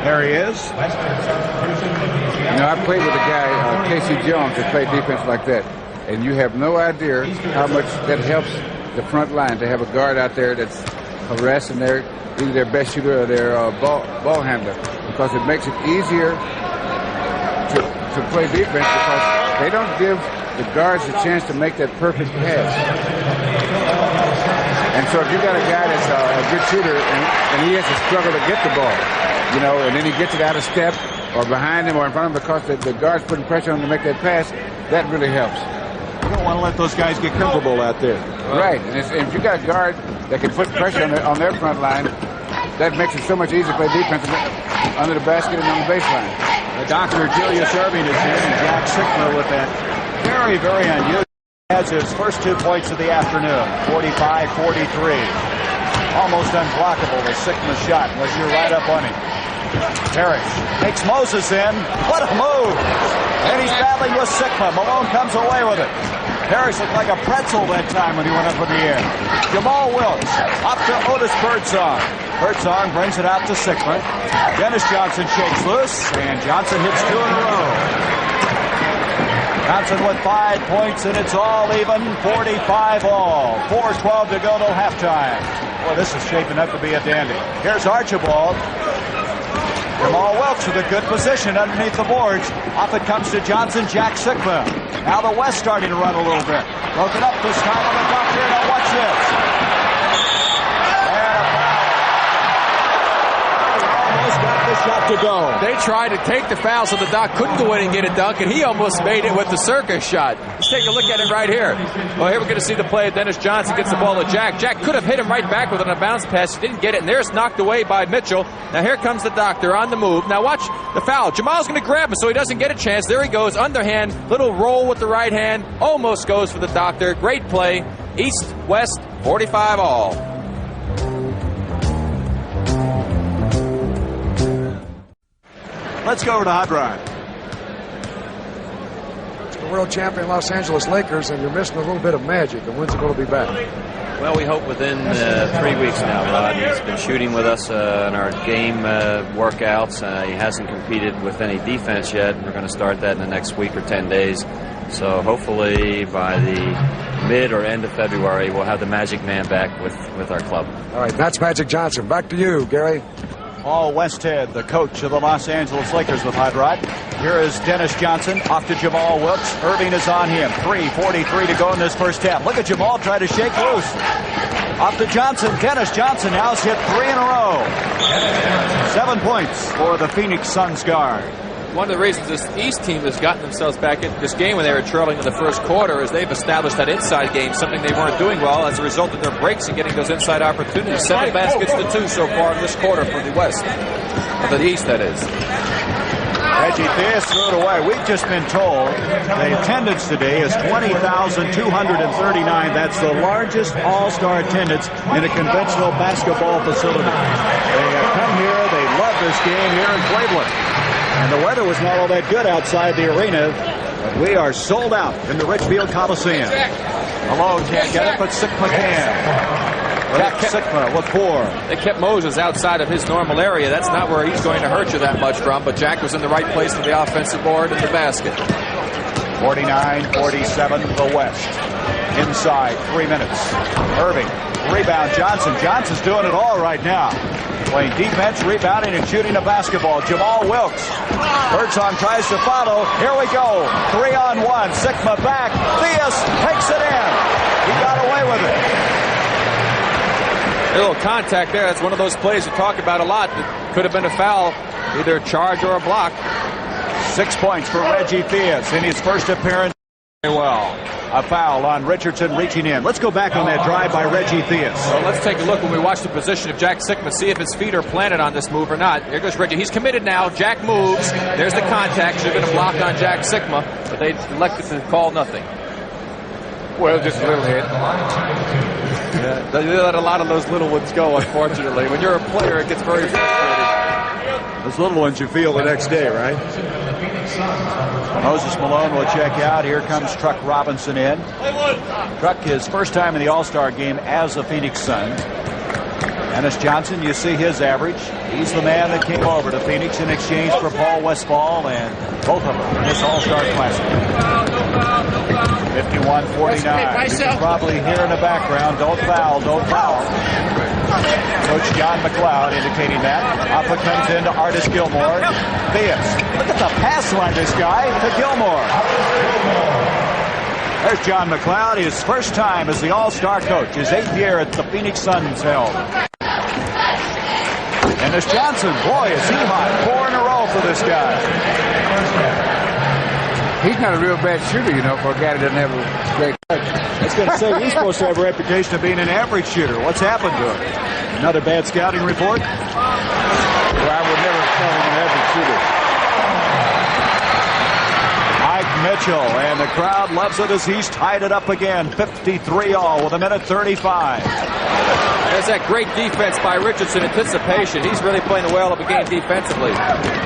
There he is. You know, I played with a guy, Casey Jones, that played defense like that. And you have no idea how much that helps the front line to have a guard out there that's harassing either their best shooter or their ball handler, because it makes it easier to play defense, because they don't give the guards a chance to make that perfect pass. And so if you got a guy that's a good shooter and he has to struggle to get the ball, you know, and then he gets it out of step or behind him or in front of him because the guard's putting pressure on him to make that pass, that really helps. You don't want to let those guys get comfortable out there. Right. And if you got a guard that can put pressure on their front line, that makes it so much easier to play defense under the basket and on the baseline. The Dr. Julius Erving is here, and Jack Sickler with that very, very unusual. Has his first 2 points of the afternoon, 45-43. Almost unblockable, the Sickler shot, unless you're right up on him. Parish takes Moses in. What a move! And he's battling with Sickler. Malone comes away with it. Parish looked like a pretzel that time when he went up in the air. Jamal Wilkes up to Otis Birdsong. Birdsong brings it out to Sickler. Dennis Johnson shakes loose, and Johnson hits 2 in a row. Johnson with 5 points, and it's all even, 45 all. 4:12 to go till halftime. Boy, this is shaping up to be a dandy. Here's Archibald. Jamal Wilkes with a good position underneath the boards. Off it comes to Johnson, Jack Sickler. Now the West starting to run a little bit. Broken up this time on the doctor. Now watch this. And a foul. Almost got the shot to go. They tried to take the foul so the Doc couldn't go in and get a dunk, and he almost made it with the circus shot. Let's take a look at it right here. Well, here we're going to see the play. Dennis Johnson gets the ball to Jack. Jack could have hit him right back with it on a bounce pass. He didn't get it, and there's knocked away by Mitchell. Now here comes the Doctor on the move. Now watch the foul. Jamal's going to grab him so he doesn't get a chance. There he goes, underhand, little roll with the right hand. Almost goes for the Doctor. Great play. East, West, 45 all. Let's go over to Hot Rod. The world champion Los Angeles Lakers, and you're missing a little bit of magic. And when's it going to be back? Well, we hope within 3 weeks now, Rod. He's been shooting with us in our game workouts. He hasn't competed with any defense yet. We're going to start that in the next week or 10 days. So hopefully by the mid or end of February, we'll have the Magic Man back with our club. All right, that's Magic Johnson. Back to you, Gary. Paul Westhead, the coach of the Los Angeles Lakers with Hot Rod. Here is Dennis Johnson off to Jamal Wilkes. Erving is on him. 3:43 to go in this first half. Look at Jamal try to shake loose. Off to Johnson. Dennis Johnson now has hit 3 in a row. 7 points for the Phoenix Suns guard. One of the reasons this East team has gotten themselves back into this game when they were trailing in the first quarter is they've established that inside game, something they weren't doing well as a result of their breaks and getting those inside opportunities. 7 baskets to 2 so far in this quarter for the West. For the East, that is. Reggie Theus threw it away. We've just been told the attendance today is 20,239. That's the largest all-star attendance in a conventional basketball facility. They have come here. They love this game here in Cleveland. And the weather was not all that good outside the arena, but we are sold out in the Richfield Coliseum. Malone can't get it, but Sickler can. Jack Sickler with 4. They kept Moses outside of his normal area. That's not where he's going to hurt you that much from, but Jack was in the right place for the offensive board and the basket. 49-47 the West. Inside, 3 minutes. Erving, rebound, Johnson. Johnson's doing it all right now. Playing defense, rebounding, and shooting a basketball. Jamal Wilkes. Birdsong tries to follow. Here we go. 3-on-1. Sigma back. Theus takes it in. He got away with it. A little contact there. That's one of those plays you talk about a lot. That could have been a foul, either a charge or a block. 6 points for Reggie Theus in his first appearance. Very well. A foul on Richardson reaching in. Let's go back on that drive by Reggie Theus. So let's take a look when we watch the position of Jack Sickma, see if his feet are planted on this move or not. Here goes Reggie. He's committed now. Jack moves. There's the contact. Should have been a block on Jack Sickma, but they elected to call nothing. Well, just a little hit. Yeah, they let a lot of those little ones go, unfortunately. When you're a player, it gets very frustrating. Those little ones you feel the next day, right? Moses Malone will check out. Here comes Truck Robinson in. Truck, his first time in the All-Star game as a Phoenix Sun. Dennis Johnson, you see his average. He's the man that came over to Phoenix in exchange for Paul Westphal, and both of them in this All-Star Classic. 51-49. You can probably hear in the background, don't foul, don't foul. Coach John McLeod indicating that. Up it comes into Artis Gilmore. Theus. Look at the pass line, this guy, to Gilmore. There's John McLeod, his first time as the All-Star coach, his 8th year at the Phoenix Suns held. And there's Johnson. Boy, is he hot. 4 in a row for this guy. He's not a real bad shooter, you know, for a guy that doesn't have a great touch. I was going to say, he's supposed to have a reputation of being an average shooter. What's happened to him? Another bad scouting report? Well, I would never call him an average shooter. Mike Mitchell, and the crowd loves it as he's tied it up again. 53-all with 1:35. There's that great defense by Richardson. Anticipation. He's really playing a whale of a game defensively.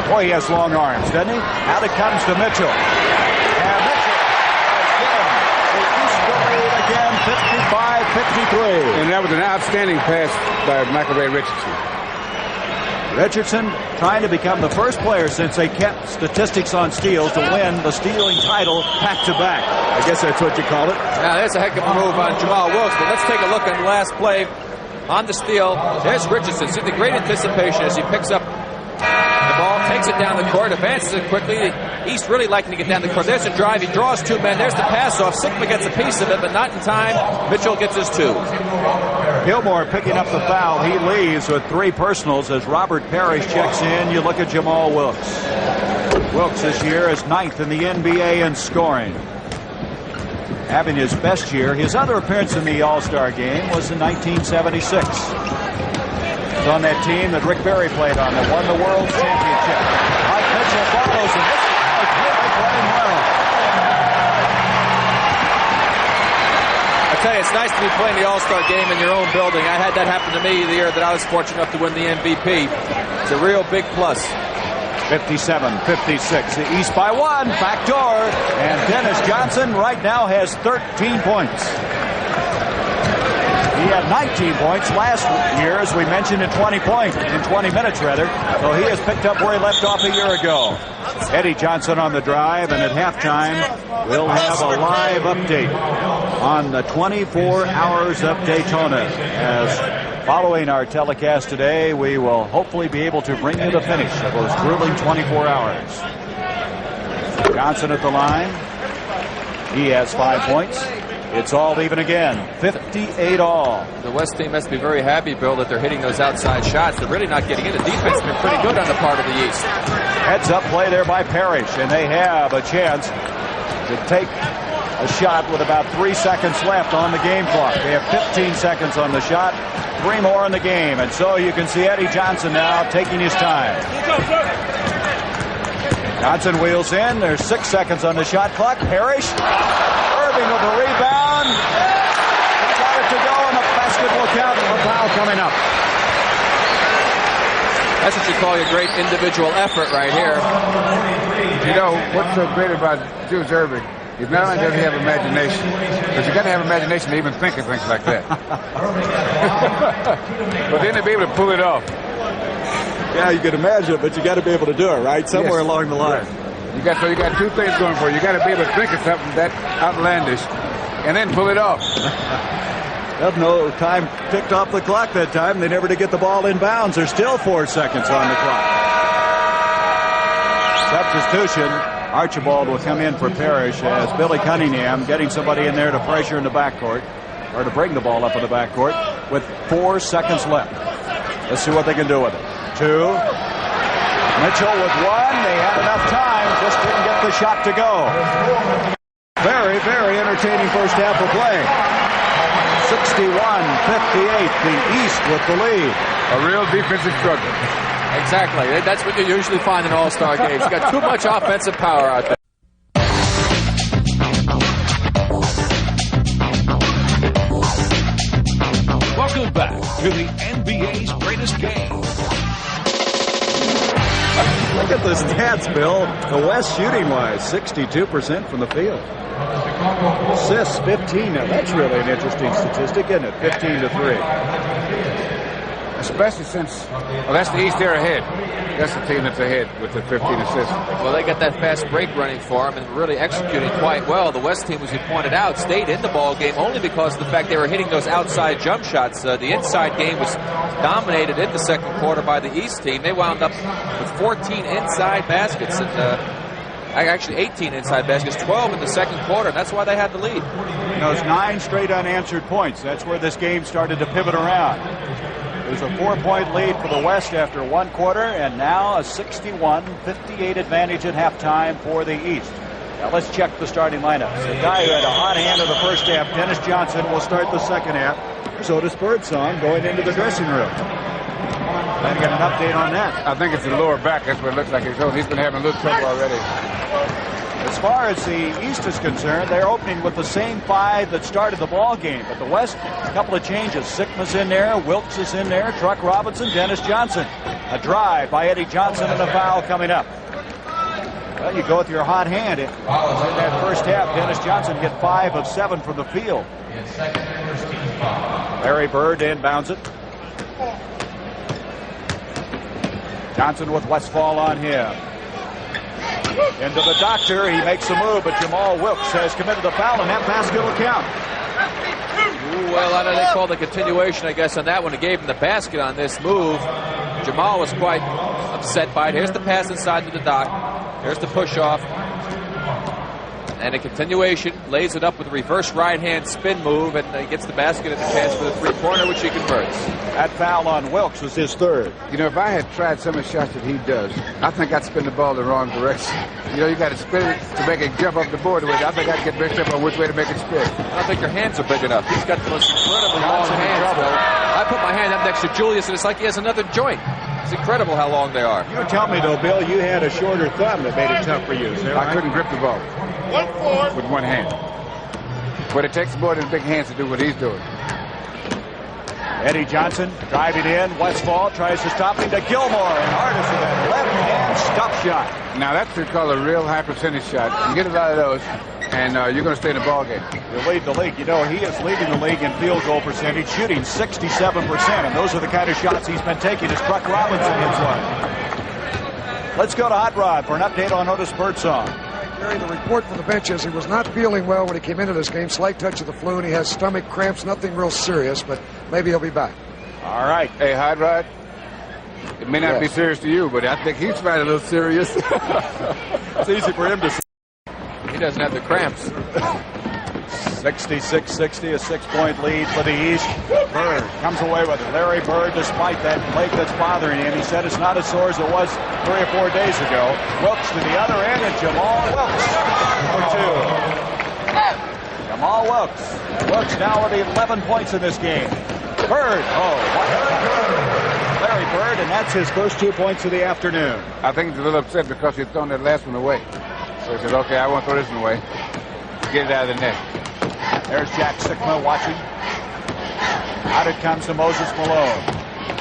Boy, he has long arms, doesn't he? Out it comes to Mitchell. And Mitchell again. The East lead again, 55-53. And that was an outstanding pass by Michael Ray Richardson. Richardson trying to become the first player since they kept statistics on steals to win the stealing title back-to-back. I guess that's what you call it. Now, there's a heck of a move on Jamal Wilkes, but let's take a look at the last play on the steal. There's Richardson. See the great anticipation as he picks up the ball, takes it down the court, advances it quickly. East really liking to get down the court. There's a drive. He draws 2 men. There's the pass off. Sigma gets a piece of it, but not in time. Mitchell gets his 2. Gilmore picking up the foul. He leaves with 3 personals as Robert Parish checks in. You look at Jamal Wilkes. Wilkes this year is 9th in the NBA in scoring. Having his best year. His other appearance in the All-Star game was in 1976. He's on that team that Rick Barry played on that won the World Championship. Mike Mitchell follows, and this guy's really playing well. I tell you, it's nice to be playing the All-Star game in your own building. I had that happen to me the year that I was fortunate enough to win the MVP. It's a real big plus. 57-56. The East by 1. Backdoor. And Dennis Johnson right now has 13 points. He had 19 points last year, as we mentioned, in 20 minutes rather. So he has picked up where he left off a year ago. Eddie Johnson on the drive, and at halftime, we'll have a live update on the 24 Hours of Daytona. As following our telecast today, we will hopefully be able to bring you the finish of those grueling 24 hours. Johnson at the line. He has 5 points. It's all even again, 58-all. The West team has to be very happy, Bill, that they're hitting those outside shots. They're really not getting in. The defense has been pretty good on the part of the East. Heads up play there by Parish, and they have a chance to take a shot with about 3 seconds left on the game clock. They have 15 seconds on the shot, 3 more in the game, and so you can see Eddie Johnson now taking his time. Johnson wheels in. There's 6 seconds on the shot clock. Parish. Erving with a rebound. He got it to go, and the basket will count. A foul coming up. That's what you call your great individual effort right here. You know, what's so great about Jules Erving is not only does he have imagination, but you got to have imagination to even think of things like that. But then to be able to pull it off. Yeah, you can imagine it, but you got to be able to do it, right? Somewhere along the line. Right. So you got 2 things going for you. You got to be able to think of something that outlandish and then pull it off. No time ticked off the clock that time. They never did get the ball in bounds. There's still 4 seconds on the clock. Substitution. Archibald will come in for Parish as Billy Cunningham getting somebody in there to pressure in the backcourt, or to bring the ball up in the backcourt with 4 seconds left. Let's see what they can do with it. 2. Mitchell with 1. They had enough time, just didn't get the shot to go. Very, very entertaining first half of play. 61-58, the East with the lead. A real defensive struggle. Exactly. That's what you usually find in All-Star games. You got too much offensive power out there. Welcome back to the NBA's greatest game. Look at the stats, Bill. The West shooting-wise, 62% from the field. Assists, 15. Now, that's really an interesting statistic, isn't it? 15 to 3. especially since, well, that's the East. They're ahead. That's the team that's ahead with the 15 assists. Well, they got that fast break running for them and really executing quite well. The West team, as you pointed out, stayed in the ball game only because of the fact they were hitting those outside jump shots. The inside game was dominated in the second quarter by the East team. They wound up with 14 inside baskets and actually 18 inside baskets, 12 in the second quarter. That's why they had the lead. Those 9 straight unanswered points. That's where this game started to pivot around. It was a 4-point lead for the West after one quarter, and now a 61-58 advantage at halftime for the East. Now let's check the starting lineups. The guy who had a hot hand in the first half, Dennis Johnson, will start the second half. So does Birdsong going into the dressing room. Trying to get an update on that. I think it's the lower back. That's what it looks like. He's been having a little trouble already. As far as the East is concerned, they're opening with the same 5 that started the ball game. But the West, a couple of changes. Sigma's in there, Wilkes is in there, Truck Robinson, Dennis Johnson. A drive by Eddie Johnson and a foul coming up. Well, you go with your hot hand. In that first half, Dennis Johnson get 5 of 7 from the field. Larry Bird inbounds it. Johnson with Westphal on him. Into the doctor, he makes a move, but Jamal Wilkes has committed the foul, and that basket will count. Ooh, well, I know they called the continuation, I guess, on that one. It gave him the basket on this move. Jamal was quite upset by it. Here's the pass inside to the dock. Here's the push-off. And a continuation, lays it up with a reverse right-hand spin move, and he gets the basket and the chance for the three-pointer, which he converts. That foul on Wilkes was his 3rd. You know, if I had tried some of the shots that he does, I think I'd spin the ball the wrong direction. You know, you got to spin it to make it jump off the board with it. I think I'd get mixed up on which way to make it spin. I don't think your hands are big enough. He's got the most incredibly long hands. I put my hand up next to Julius, and it's like he has another joint. It's incredible how long they are. You tell me, though, Bill, you had a shorter thumb that made it tough for you. I couldn't grip the ball. 1-4 with one hand. But it takes more than big hands to do what he's doing. Eddie Johnson driving in. Westphal tries to stop him to Gilmore, and Artis with a left-hand stop shot. Now that's what we call a real high percentage shot. You get a lot of those, and you're going to stay in the ball game. You lead the league. You know, he is leading the league in field goal percentage, shooting 67%, and those are the kind of shots he's been taking as Truck Robinson hits one. Let's go to Hot Rod for an update on Otis Birdsong. Gary, the report from the bench is he was not feeling well when he came into this game. Slight touch of the flu, and he has stomach cramps. Nothing real serious, but maybe he'll be back. All right. Hey, Hot Rod, it may not be serious to you, but I think he's trying a little serious. It's easy for him to say. He doesn't have the cramps. 66-60, a 6-point lead for the East. Bird comes away with it. Larry Bird, despite that leg that's bothering him, he said it's not as sore as it was 3 or 4 days ago. Wilkes to the other end, and Jamal Wilkes for 2. Jamal Wilkes. Wilkes now with 11 points in this game. Bird, Larry Bird, and that's his first 2 points of the afternoon. I think he's a little upset because he's thrown that last one away. So he said, okay, I won't throw this one away. Get it out of the net. There's Jack Sigma watching. Out it comes to Moses Malone.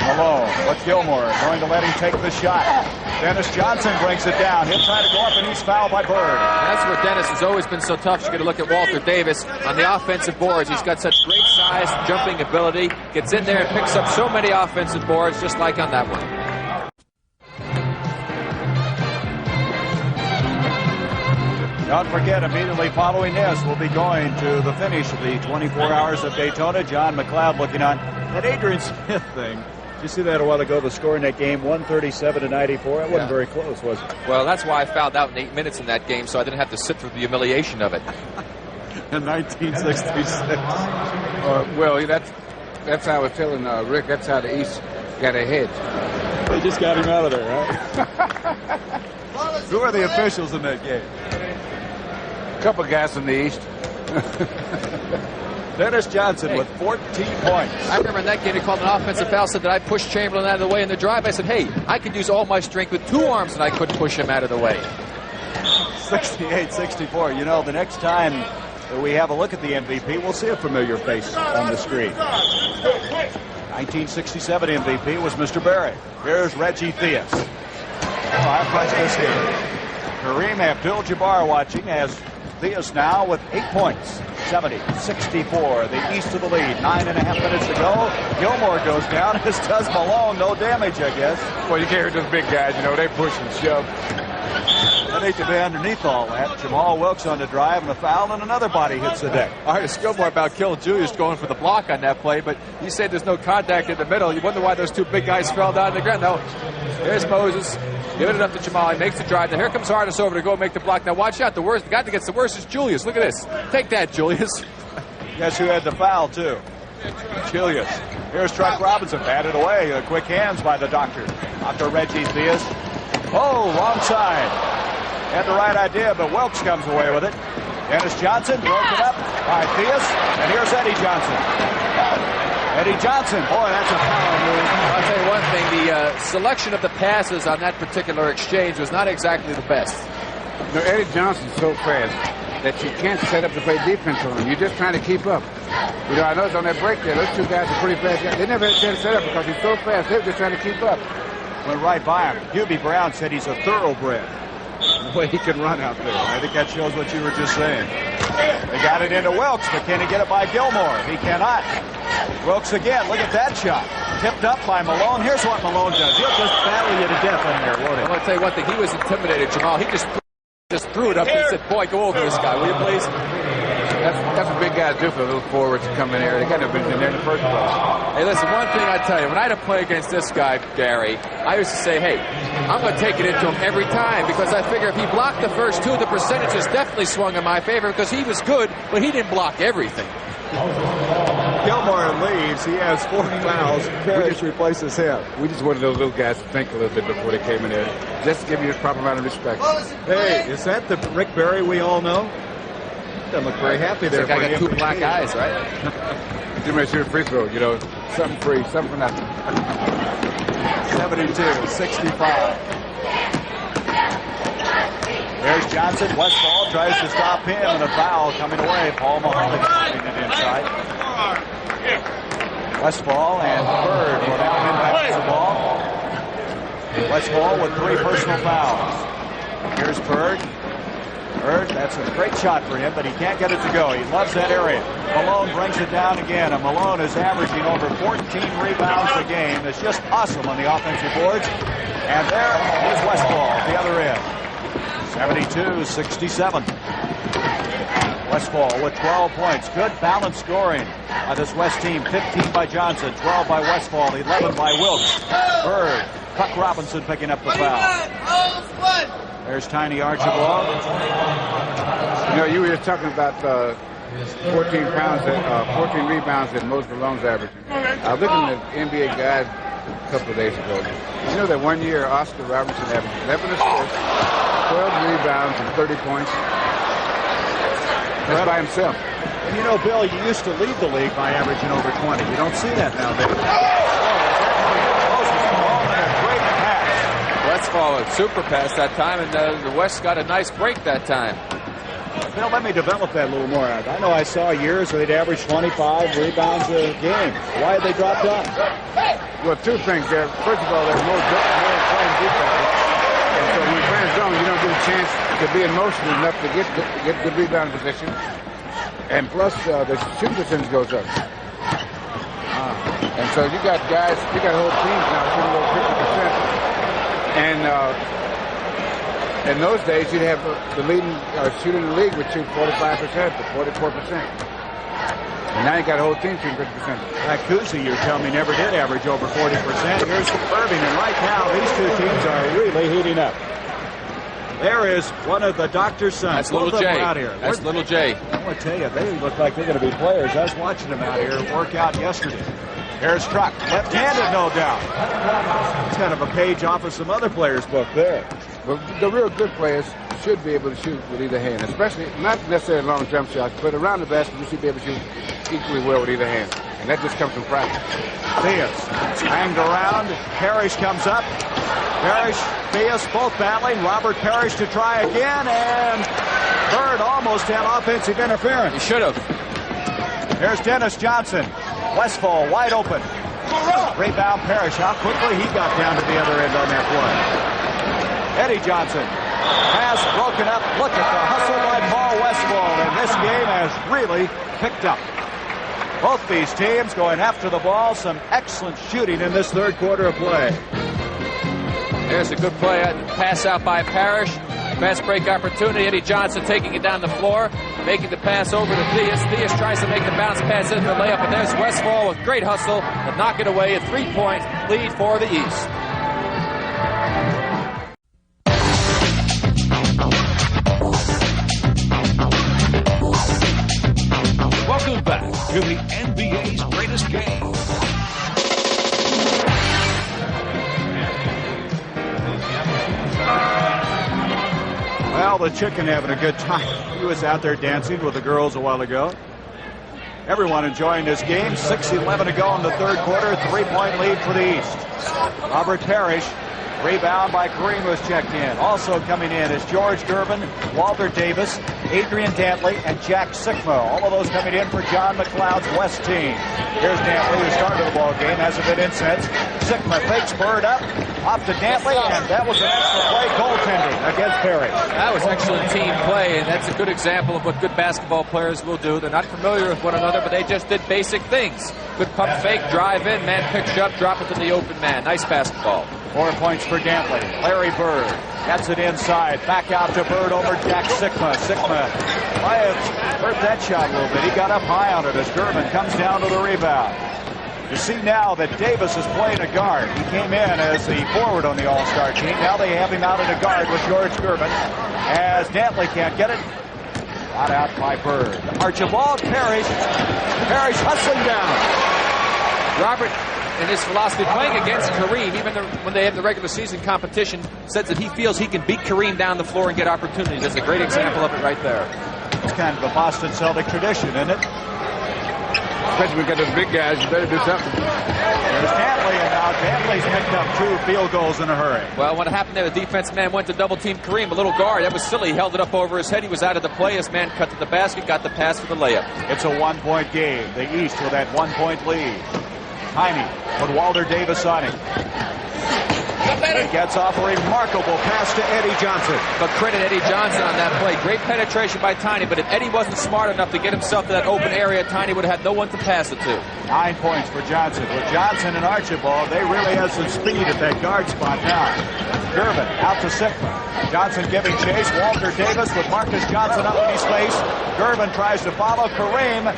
Malone with Gilmore going to let him take the shot. Dennis Johnson brings it down. He'll try to go up, and he's fouled by Bird. That's where Dennis has always been so tough. You're going to look at Walter Davis on the offensive boards. He's got such great size, jumping ability. Gets in there and picks up so many offensive boards, just like on that one. Don't forget, immediately following this, we'll be going to the finish of the 24 Hours of Daytona. John McLeod looking on. That Adrian Smith thing, did you see that a while ago, the score in that game, 137-94? That wasn't very close, was it? Well, that's why I fouled out in 8 minutes in that game, so I didn't have to sit through the humiliation of it. In 1966. Well, that's how I was telling Rick, that's how the East got ahead. They just got him out of there, right? Who are the officials in that game? A couple guys from the East. Dennis Johnson with 14 points. I remember in that game, he called an offensive foul, said that I pushed Chamberlain out of the way in the drive. I said, hey, I could use all my strength with 2 arms, and I couldn't push him out of the way. 68-64. You know, the next time we have a look at the MVP, we'll see a familiar face on the screen. 1967 MVP was Mr. Barry. Here's Reggie Theus. I've watched this game. Kareem Abdul-Jabbar watching as Theus now with 8 points. 70-64, the East of the lead. 9.5 minutes to go. Gilmore goes down, as does Malone. No damage, I guess. Well, you can't hear those big guys, they push and shove. I hate to be underneath all that. Jamal Wilkes on the drive and a foul, and another body hits the deck. I heard a Gilmore about killing Julius going for the block on that play, but you said there's no contact in the middle. You wonder why those two big guys fell down to the ground. No, there's Moses. Giving it up to Jamal. He makes the drive. Now here comes Hardis over to go make the block. Now watch out. The guy that gets the worst is Julius. Look at this. Take that, Julius. Guess who had the foul, too? Julius. Here's Truck Robinson. Batted away. Quick hands by the doctor. Dr. Reggie Theus. Oh, wrong side. Had the right idea, but Wilkes comes away with it. Dennis Johnson broken up by Theus. And here's Eddie Johnson. Eddie Johnson. Boy, that's a foul move. I'll tell you one thing. The selection of the passes on that particular exchange was not exactly the best. Eddie Johnson's so fast that you can't set up to play defense on him. You're just trying to keep up. I noticed on that break there, those two guys are pretty fast. They never had a chance to set up because he's so fast. They were just trying to keep up. Went right by him. Hubie Brown said he's a thoroughbred. The way he can run out there. I think that shows what you were just saying. They got it into Wilkes, but can he get it by Gilmore? He cannot. Wilkes again. Look at that shot. Tipped up by Malone. Here's what Malone does. He'll just battle you to death in there, won't he? I'm going to tell you one thing. He was intimidated, Jamal. He just threw it up and said, boy, go over this guy, will you please? That's what big guys do for the little forwards to come in there. They got to have been in there in the first place. Hey, listen, one thing I tell you, when I had to play against this guy, Gary, I used to say, hey, I'm going to take it into him every time because I figure if he blocked the first two, the percentages definitely swung in my favor because he was good, but he didn't block everything. Gilmore leaves. He has 4 fouls. Parish replaces him. We just wanted those little guys to think a little bit before they came in there, just to give you the proper amount of respect. Hey, is that the Rick Barry we all know? Doesn't look very happy there. I got 2 black eyes, right? You may shoot a free throw, something free, something for nothing. 72-65. There's Johnson. Westphal tries to stop him, and a foul coming away. Paul Mahoney putting it inside. Westphal and Bird will now impact the ball. Westphal with 3 personal fouls. Here's Bird. Bird, that's a great shot for him, but he can't get it to go. He loves that area. Malone brings it down again, and Malone is averaging over 14 rebounds a game. It's just awesome on the offensive boards. And there is Westphal at the other end. 72-67. Westphal with 12 points. Good balanced scoring by this West team. 15 by Johnson, 12 by Westphal, 11 by Wilkes. Bird, Puck Robinson picking up the foul. There's Tiny Archibald. You were just talking about 14 rebounds that most Malone's averaging. I was looking at NBA guys a couple of days ago. You know that one year Oscar Robertson averaged 11 assists, 12 rebounds, and 30 points. That's by himself. And Bill, you used to lead the league by averaging over 20. You don't see that nowadays. Westphal, super pass that time, and the West got a nice break that time. Bill, let me develop that a little more. I know I saw years where they'd average 25 rebounds a game. Why had they dropped off? Well, 2 things there. First of all, there's more playing defense. And so when you're playing zone, you don't get a chance to be in motion enough to get good rebound position. And plus, the shooting percentage goes up. And so you got guys, you got whole teams now shooting over 50%. And in those days, you'd have the leading shooter in the league would shoot 45% to 44%. And now you got a whole team shooting 50%. Kuzi, you're telling me, never did average over 40%. Here's Erving, and right now these 2 teams are really heating up. There is one of the doctor's sons. That's Little J. Out here. That's Little J. I want to tell you, they look like they're going to be players. I was watching them out here work out yesterday. Here's Truck, left-handed, no doubt. It's kind of a page off of some other players' book there. But the real good players should be able to shoot with either hand, especially not necessarily long jump shots, but around the basket you should be able to shoot equally well with either hand, and that just comes from practice. Theus hanged around. Parish comes up. Parish, Theus both battling. Robert Parish to try again, and Bird almost had offensive interference. He should have. Here's Dennis Johnson. Westphal wide open. Rebound Parish. How quickly he got down to the other end on that play. Eddie Johnson Pass broken up. Look at the hustle by Paul Westphal, and this game has really picked up. Both these teams going after the ball. Some excellent shooting in this third quarter of play. There's a good play. Pass out by Parish. Fast break opportunity. Eddie Johnson taking it down the floor, making the pass over to Theus. Theus tries to make the bounce pass into the layup, but there's Westphal with great hustle to knock it away. A 3-point lead for the East. Welcome back to the NBA's greatest game. Well, the chicken having a good time. He was out there dancing with the girls a while ago. Everyone enjoying this game. 6:11 to go in the third quarter. 3-point lead for the East. Robert Parish. Rebound by Kareem was checked in. Also coming in is George Gervin, Walter Davis, Adrian Dantley, and Jack Sikma. All of those coming in for John McLeod's West team. Here's Dantley, who started the ball game, hasn't been in since. Sikma fakes Bird up, off to Dantley, and that was an extra play goaltending against Perry. That was excellent team play, and that's a good example of what good basketball players will do. They're not familiar with one another, but they just did basic things. Good pump fake, drive in, man picks you up, drop it to the open man. Nice basketball. 4 points for Dantley. Larry Bird gets it inside. Back out to Bird over Jack Sikma. Sikma might have hurt that shot a little bit. He got up high on it as Gervin comes down to the rebound. You see now that Davis is playing a guard. He came in as the forward on the All-Star team. Now they have him out at a guard with George Gervin as Dantley can't get it. Got out by Bird. Archibald, Parish hustling down. Robert, in his philosophy, playing against Kareem, even when they have the regular season competition, says that he feels he can beat Kareem down the floor and get opportunities. That's a great example of it right there. It's kind of a Boston Celtic tradition, isn't it? Especially when we got those big guys, you better do something. There's Dantley, and now Dantley's picked up 2 field goals in a hurry. Well, what happened there, the defense man went to double-team Kareem, a little guard. That was silly. He held it up over his head. He was out of the play. His man cut to the basket, got the pass for the layup. It's a 1-point game. The East with that 1-point lead. Tiny with Walter Davis on him. He gets off a remarkable pass to Eddie Johnson. But credit Eddie Johnson on that play. Great penetration by Tiny, but if Eddie wasn't smart enough to get himself to that open area, Tiny would have had no one to pass it to. 9 points for Johnson. With Johnson and Archibald, they really have some speed at that guard spot now. Gervin out to Sikma. Johnson giving chase. Walter Davis with Marcus Johnson up in his face. Gervin tries to follow Kareem.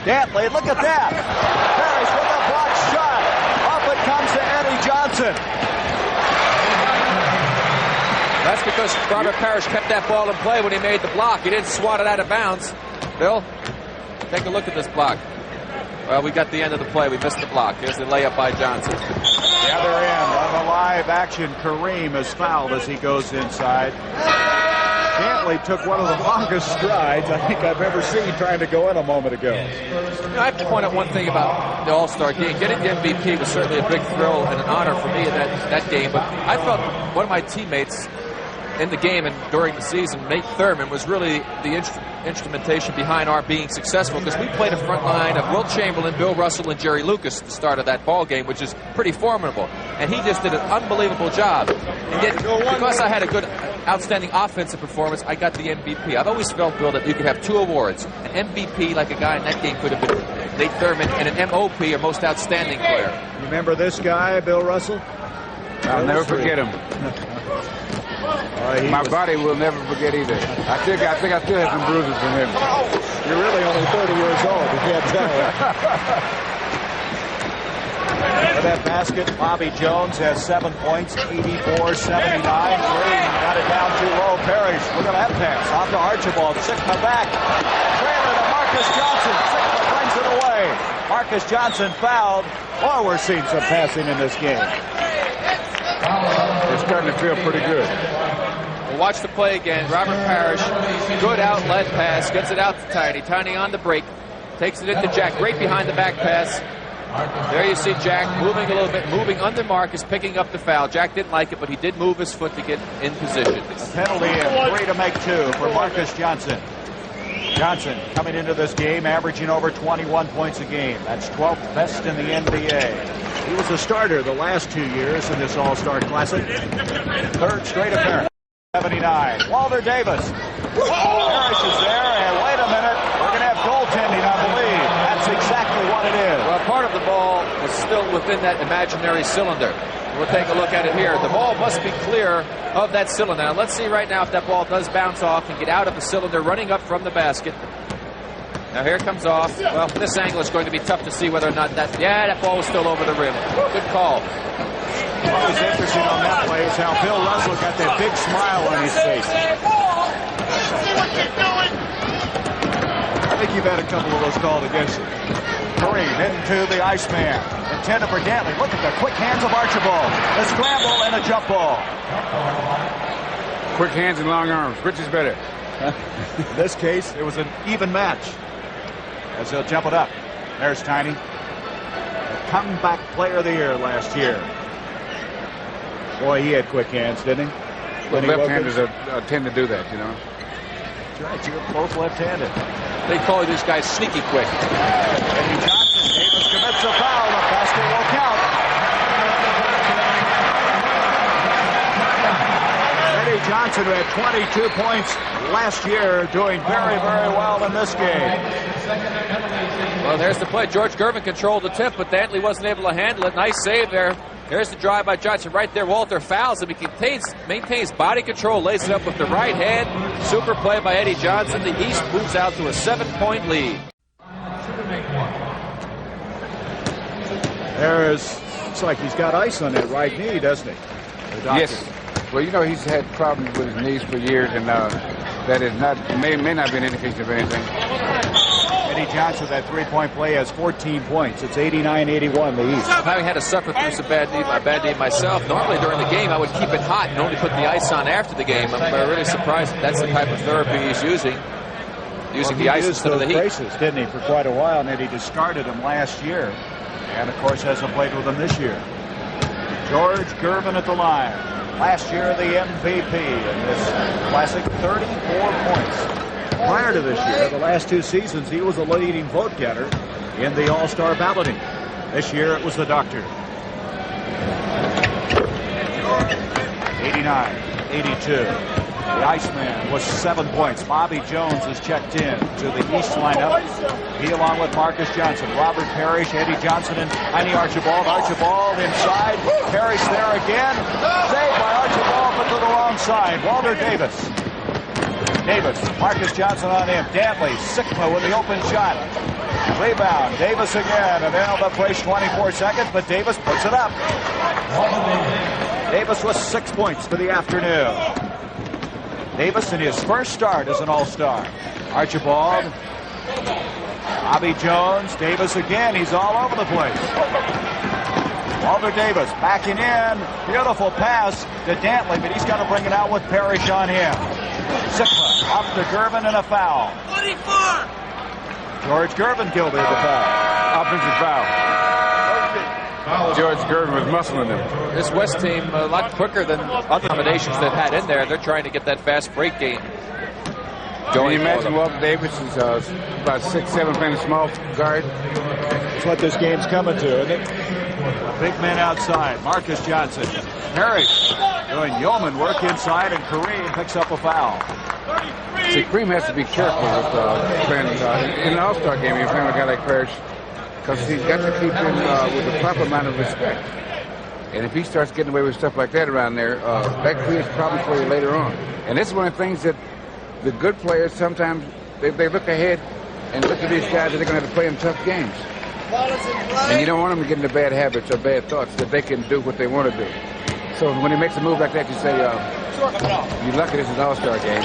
Dantley, look at that. Parish with a blocked shot. Up it comes to Eddie Johnson. That's because Robert Parish kept that ball in play when he made the block. He didn't swat it out of bounds. Bill, take a look at this block. Well, we got the end of the play. We missed the block. Here's the layup by Johnson. The other end on the live action. Kareem is fouled as he goes inside. Dantley took one of the longest strides I think I've ever seen trying to go in a moment ago. You know, I have to point out one thing about the All-Star game. Getting the MVP was certainly a big thrill and an honor for me in that game, but I felt one of my teammates in the game and during the season, Nate Thurman, was really the instrumentation behind our being successful, because we played a front line of Wilt Chamberlain, Bill Russell, and Jerry Lucas at the start of that ball game, which is pretty formidable. And he just did an unbelievable job. And yet, because I had a good, outstanding offensive performance, I got the MVP. I've always felt, Bill, that you could have 2 awards. An MVP, like a guy in that game, could have been Nate Thurman, and an MOP, or most outstanding player. Remember this guy, Bill Russell? I'll never forget him. My body will never forget either. I think I still have some bruises from him. You're really only 30 years old. You can't tell. For that basket, Bobby Jones has 7 points, 84-79. Green got it down too low. Parish, look at that pass. Off to Archibald. Sikma back. Trailer to Marcus Johnson. Sikma brings it away. Marcus Johnson fouled. Boy, we're seeing some passing in this game. It's starting to feel pretty good. We'll watch the play again. Robert Parish, good outlet pass, gets it out to Tiny. Tiny on the break, takes it into Jack, right behind the back pass. There you see Jack moving a little bit, moving under Marcus, picking up the foul. Jack didn't like it, but he did move his foot to get in position. A penalty and 3 to make 2 for Marcus Johnson. Johnson coming into this game averaging over 21 points a game. That's 12th best in the NBA. He was a starter the last 2 years in this All-Star Classic. 3rd straight appearance. 79. 39. Walter Davis. Parish is there, and wait a minute, we're going to have goaltending, I believe. That's exactly what it is. Well, part of the ball was still within that imaginary cylinder. We'll take a look at it here. The ball must be clear of that cylinder. Now, let's see right now if that ball does bounce off and get out of the cylinder running up from the basket. Now, here it comes off. Well, this angle is going to be tough to see whether or not that... Yeah, that ball was still over the rim. Good call. What was interesting on that play is how Bill Russell got that big smile on his face. I think you've had a couple of those called against you. Green into the Iceman. Intended for Dantley. Look at the quick hands of Archibald. The scramble and a jump ball. Quick hands and long arms. Which is better? In this case, it was an even match. As they'll jump it up. There's Tiny. The comeback player of the year last year. Boy, he had quick hands, didn't he? Well, left-handers tend to do that, you know. That's right, you're both left-handed. They call these guys sneaky quick. Eddie Johnson, Davis commits a foul. The basket will count. Eddie Johnson, who had 22 points last year, doing very, very well in this game. Well, there's the play. George Gervin controlled the tip, but Dantley wasn't able to handle it. Nice save there. There's the drive by Johnson. Right there, Walter fouls him. He maintains body control, lays it up with the right hand. Super play by Eddie Johnson. The East moves out to a 7-point lead. Looks like he's got ice on that right knee, doesn't he? Yes. Well, you know, he's had problems with his knees for years, and that is not may not be an indication of anything. Eddie Johnson, that three-point play, has 14 points. It's 89-81, the East. Having had to suffer through some bad knee myself, normally during the game I would keep it hot and only put the ice on after the game. I'm really surprised that's the type of therapy he's using the ice instead of the heat. He used those braces, didn't he, for quite a while, and then he discarded them last year. And, of course, hasn't played with them this year. George Gervin at the line. Last year, the MVP in this classic, 34 points. Prior to this year, the last two seasons, he was a leading vote getter in the All-Star balloting. This year, it was the Doctor. 89-82. The Iceman was 7 points. Bobby Jones is checked in to the East lineup. He, along with Marcus Johnson, Robert Parish, Eddie Johnson, and Tiny Archibald. Archibald inside. Parish there again. Saved by Archibald, but to the wrong side. Walter Davis. Marcus Johnson on him. Dantley, Sikma with the open shot. Rebound. Davis again. And they'll have placed 24 seconds, but Davis puts it up. Davis with 6 points for the afternoon. Davis in his first start as an All-Star. Archibald. Bobby Jones. Davis again. He's all over the place. Walter Davis backing in. Beautiful pass to Dantley, but he's got to bring it out with Parish on him. Sikma up to Gervin and a foul. 24! George Gervin guilty of the foul. Offensive foul. George Gervin was muscling them. This West team a lot quicker than other combinations they've had in there. They're trying to get that fast break game. Can you imagine Walter Davis is about 6'7", playing a small guard? That's what this game's coming to, isn't it? Big men outside. Marcus Johnson. Parish doing yeoman work inside, and Kareem picks up a foul. See, Kareem has to be careful with playing in an All-Star game. You're playing with a guy like Parish, because he's got to keep him with the proper amount of respect. And if he starts getting away with stuff like that around there, that creates problems for you later on. And this is one of the things that the good players sometimes they look ahead and look at these guys that they're going to have to play in tough games. And you don't want them to get into bad habits or bad thoughts that they can do what they want to do. So when he makes a move like that, you say, you're lucky this is an All-Star game.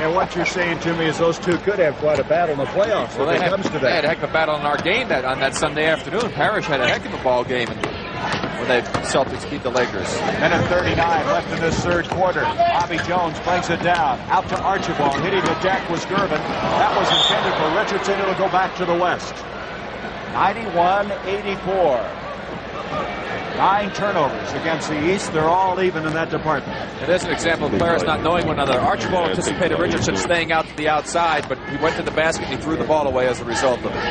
And what you're saying to me is those two could have quite a battle in the playoffs when it comes to that. They had a heck of a battle in our game on that Sunday afternoon. Parish had a heck of a ball game when the Celtics beat the Lakers. Minute 39 left in this third quarter. Bobby Jones brings it down. Out to Archibald. Hitting the deck was Gervin. That was intended for Richardson. It'll go back to the West. 91-84. 9 turnovers against the East. They're all even in that department. It is an example of players not knowing one another. Archibald anticipated Richardson staying out to the outside, but he went to the basket and he threw the ball away as a result of it.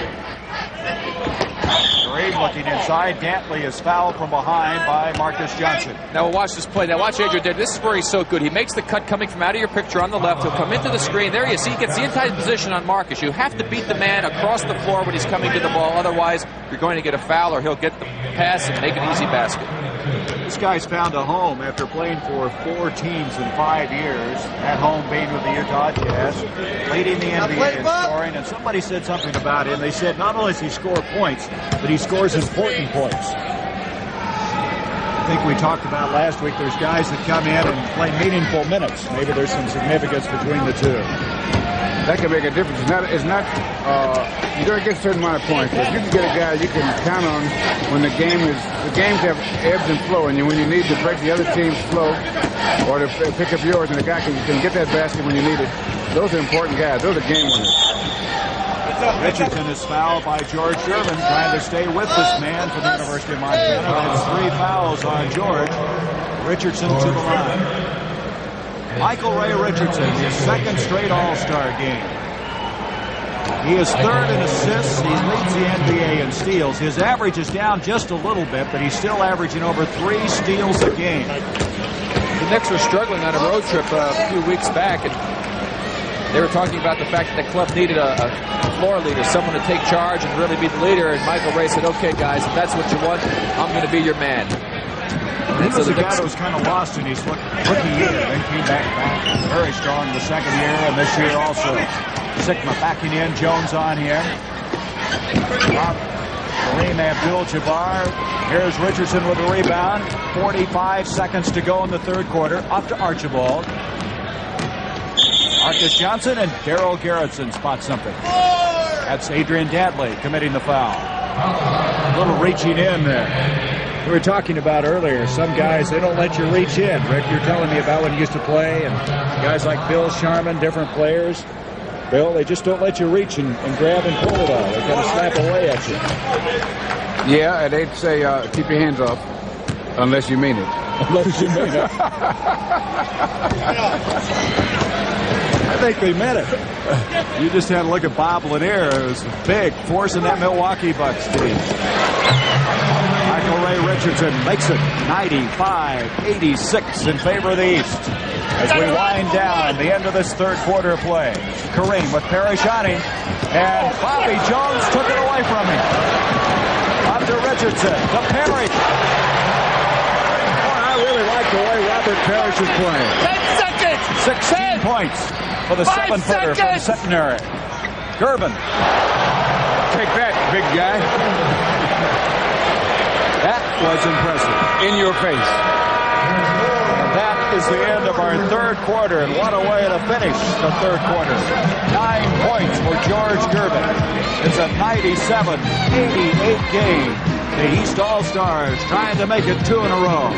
Reed looking inside. Dantley is fouled from behind by Marcus Johnson. Now we'll watch this play. Now watch Adrian Davis. This is where he's so good. He makes the cut coming from out of your picture on the left. He'll come into the screen. There you see he gets the inside position on Marcus. You have to beat the man across the floor when he's coming to the ball. Otherwise, you're going to get a foul or he'll get the pass and make an easy basket. This guy's found a home after playing for 4 teams in 5 years. That home being with the Utah Jazz, leading the NBA in scoring. And somebody said something about him. They said not only does he score points, but he scores important points. I think we talked about last week, there's guys that come in and play meaningful minutes. Maybe there's some significance between the two. That can make a difference. It's not you're going to get a certain amount of points, but you can get a guy you can count on when the games have ebbs and flow, and when you need to break the other team's flow or to pick up yours, and the guy can get that basket when you need it. Those are important guys. Those are game winners. Richardson is fouled by George Gervin, trying to stay with this man from the University of Montana. That's 3 fouls on George. Richardson to the line. Michael Ray Richardson, his 2nd straight All-Star game. He is 3rd in assists. He leads the NBA in steals. His average is down just a little bit, but he's still averaging over 3 steals a game. The Knicks were struggling on a road trip a few weeks back, and they were talking about the fact that the club needed a floor leader, someone to take charge and really be the leader. And Michael Ray said, "Okay, guys, if that's what you want, I'm going to be your man." He was a guy that was kind of lost in his rookie year, then came back very strong the 2nd year, and this year also. Sigma backing in, Jones on here. Kareem Abdul-Jabbar. Here's Richardson with a rebound. 45 seconds to go in the 3rd quarter. Up to Archibald. Marcus Johnson and Daryl Garrettson spot something. That's Adrian Dantley committing the foul. A little reaching in there. We were talking about earlier, some guys, they don't let you reach in. Rick, you're telling me about when you used to play, and guys like Bill Sharman, different players, Bill, they just don't let you reach and grab and pull it all. They kind of snap away at you. Yeah, and they'd say, keep your hands off, unless you mean it. Unless you mean it. I think they meant it. You just had to look at Bob Lanier. It was big, forcing that Milwaukee Bucks team. Michael Ray Richardson makes it 95-86 in favor of the East. As we wind down the end of this 3rd quarter play. Kareem with Parish on him, and Bobby Jones took it away from him. Up to Richardson, to Parish. Oh, I really like the way Robert Parish is playing. 10 seconds! 16 points for the 7-footer from Centenary. Gervin. Take that, big guy. That was impressive. In your face. And that is the end of our 3rd quarter, and what a way to finish the 3rd quarter. 9 points for George Gervin. It's a 97-88 game. The East All-Stars trying to make it 2 in a row.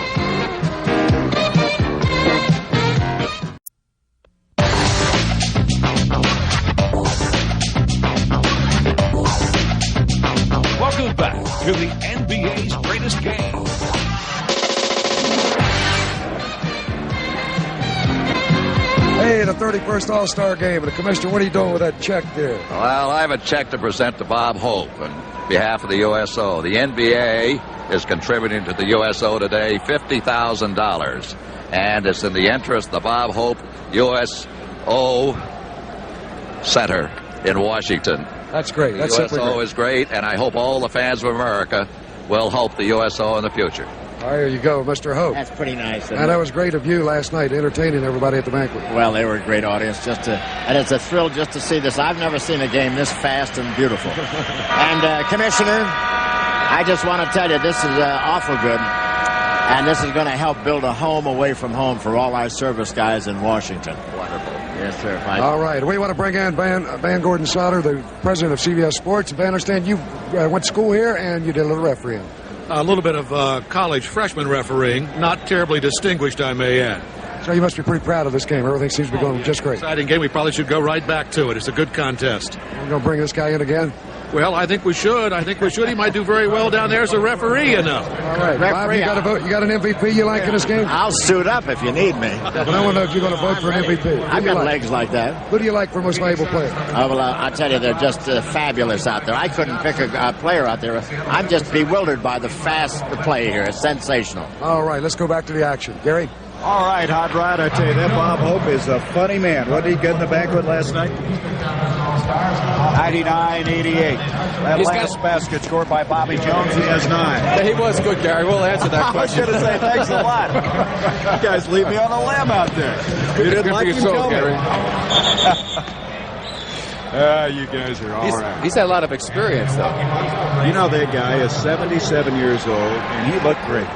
Welcome back to the NBA's greatest game. Hey, the 31st All-Star Game. And the Commissioner, what are you doing with that check there? Well, I have a check to present to Bob Hope on behalf of the USO. The NBA is contributing to the USO today $50,000. And it's in the interest of the Bob Hope USO Center in Washington. That's great. The That's USO great. is great, and I hope all the fans of America will help the USO in the future. There you go, Mr. Hope. That's pretty nice. And that was great of you last night, entertaining everybody at the banquet. Well, they were a great audience. And it's a thrill just to see this. I've never seen a game this fast and beautiful. And, Commissioner, I just want to tell you, this is awful good. And this is going to help build a home away from home for all our service guys in Washington. Wonderful. Yes, sir. All right. We want to bring in Van Gordon Sauter, the president of CBS Sports. Van, I understand you went to school here and you did a little refereeing. A little bit of college freshman refereeing. Not terribly distinguished, I may add. So you must be pretty proud of this game. Everything seems to be going just great. Exciting game. We probably should go right back to it. It's a good contest. We're going to bring this guy in again. Well, I think we should. He might do very well down there as a referee, All right, Bob, you got a vote. You got an MVP you like in this game? I'll suit up if you need me. But I want to know if you're going to vote for an MVP. I've got legs like that. Who do you like for most valuable player? Well, I'll tell you, they're just fabulous out there. I couldn't pick a player out there. I'm just bewildered by the fast play here. It's sensational. All right, let's go back to the action. Gary? All right, Hot Rod, I tell you, that Bob Hope is a funny man. What did he get in the banquet last night? 99-88. That last basket scored by Bobby Jones, he has 9. Yeah, he was good, Gary. We'll answer that question. I was going to say thanks a lot. You guys leave me on a limb out there. You didn't like him, tell me. You guys are all right. He's had a lot of experience, though. You know, that guy is 77 years old, and he looked great.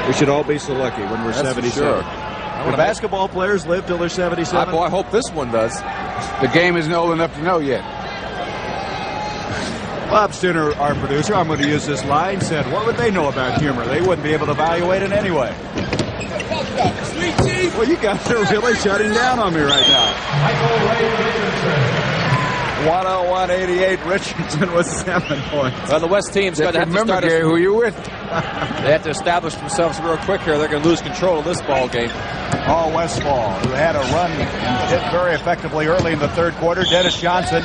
We should all be so lucky when we're 77. Sure. Do basketball players live till they're 77? I hope this one does. The game isn't old enough to know yet. Bob Stinner, our producer, I'm going to use this line, said, what would they know about humor? They wouldn't be able to evaluate it anyway. Well, you guys are really shutting down on me right now. 101-88, Richardson with 7 points. Well, the West team's going to have to start. Gary, who you with? They have to establish themselves real quick here. They're going to lose control of this ball game. Westphal, who had a run and hit very effectively early in the third quarter. Dennis Johnson,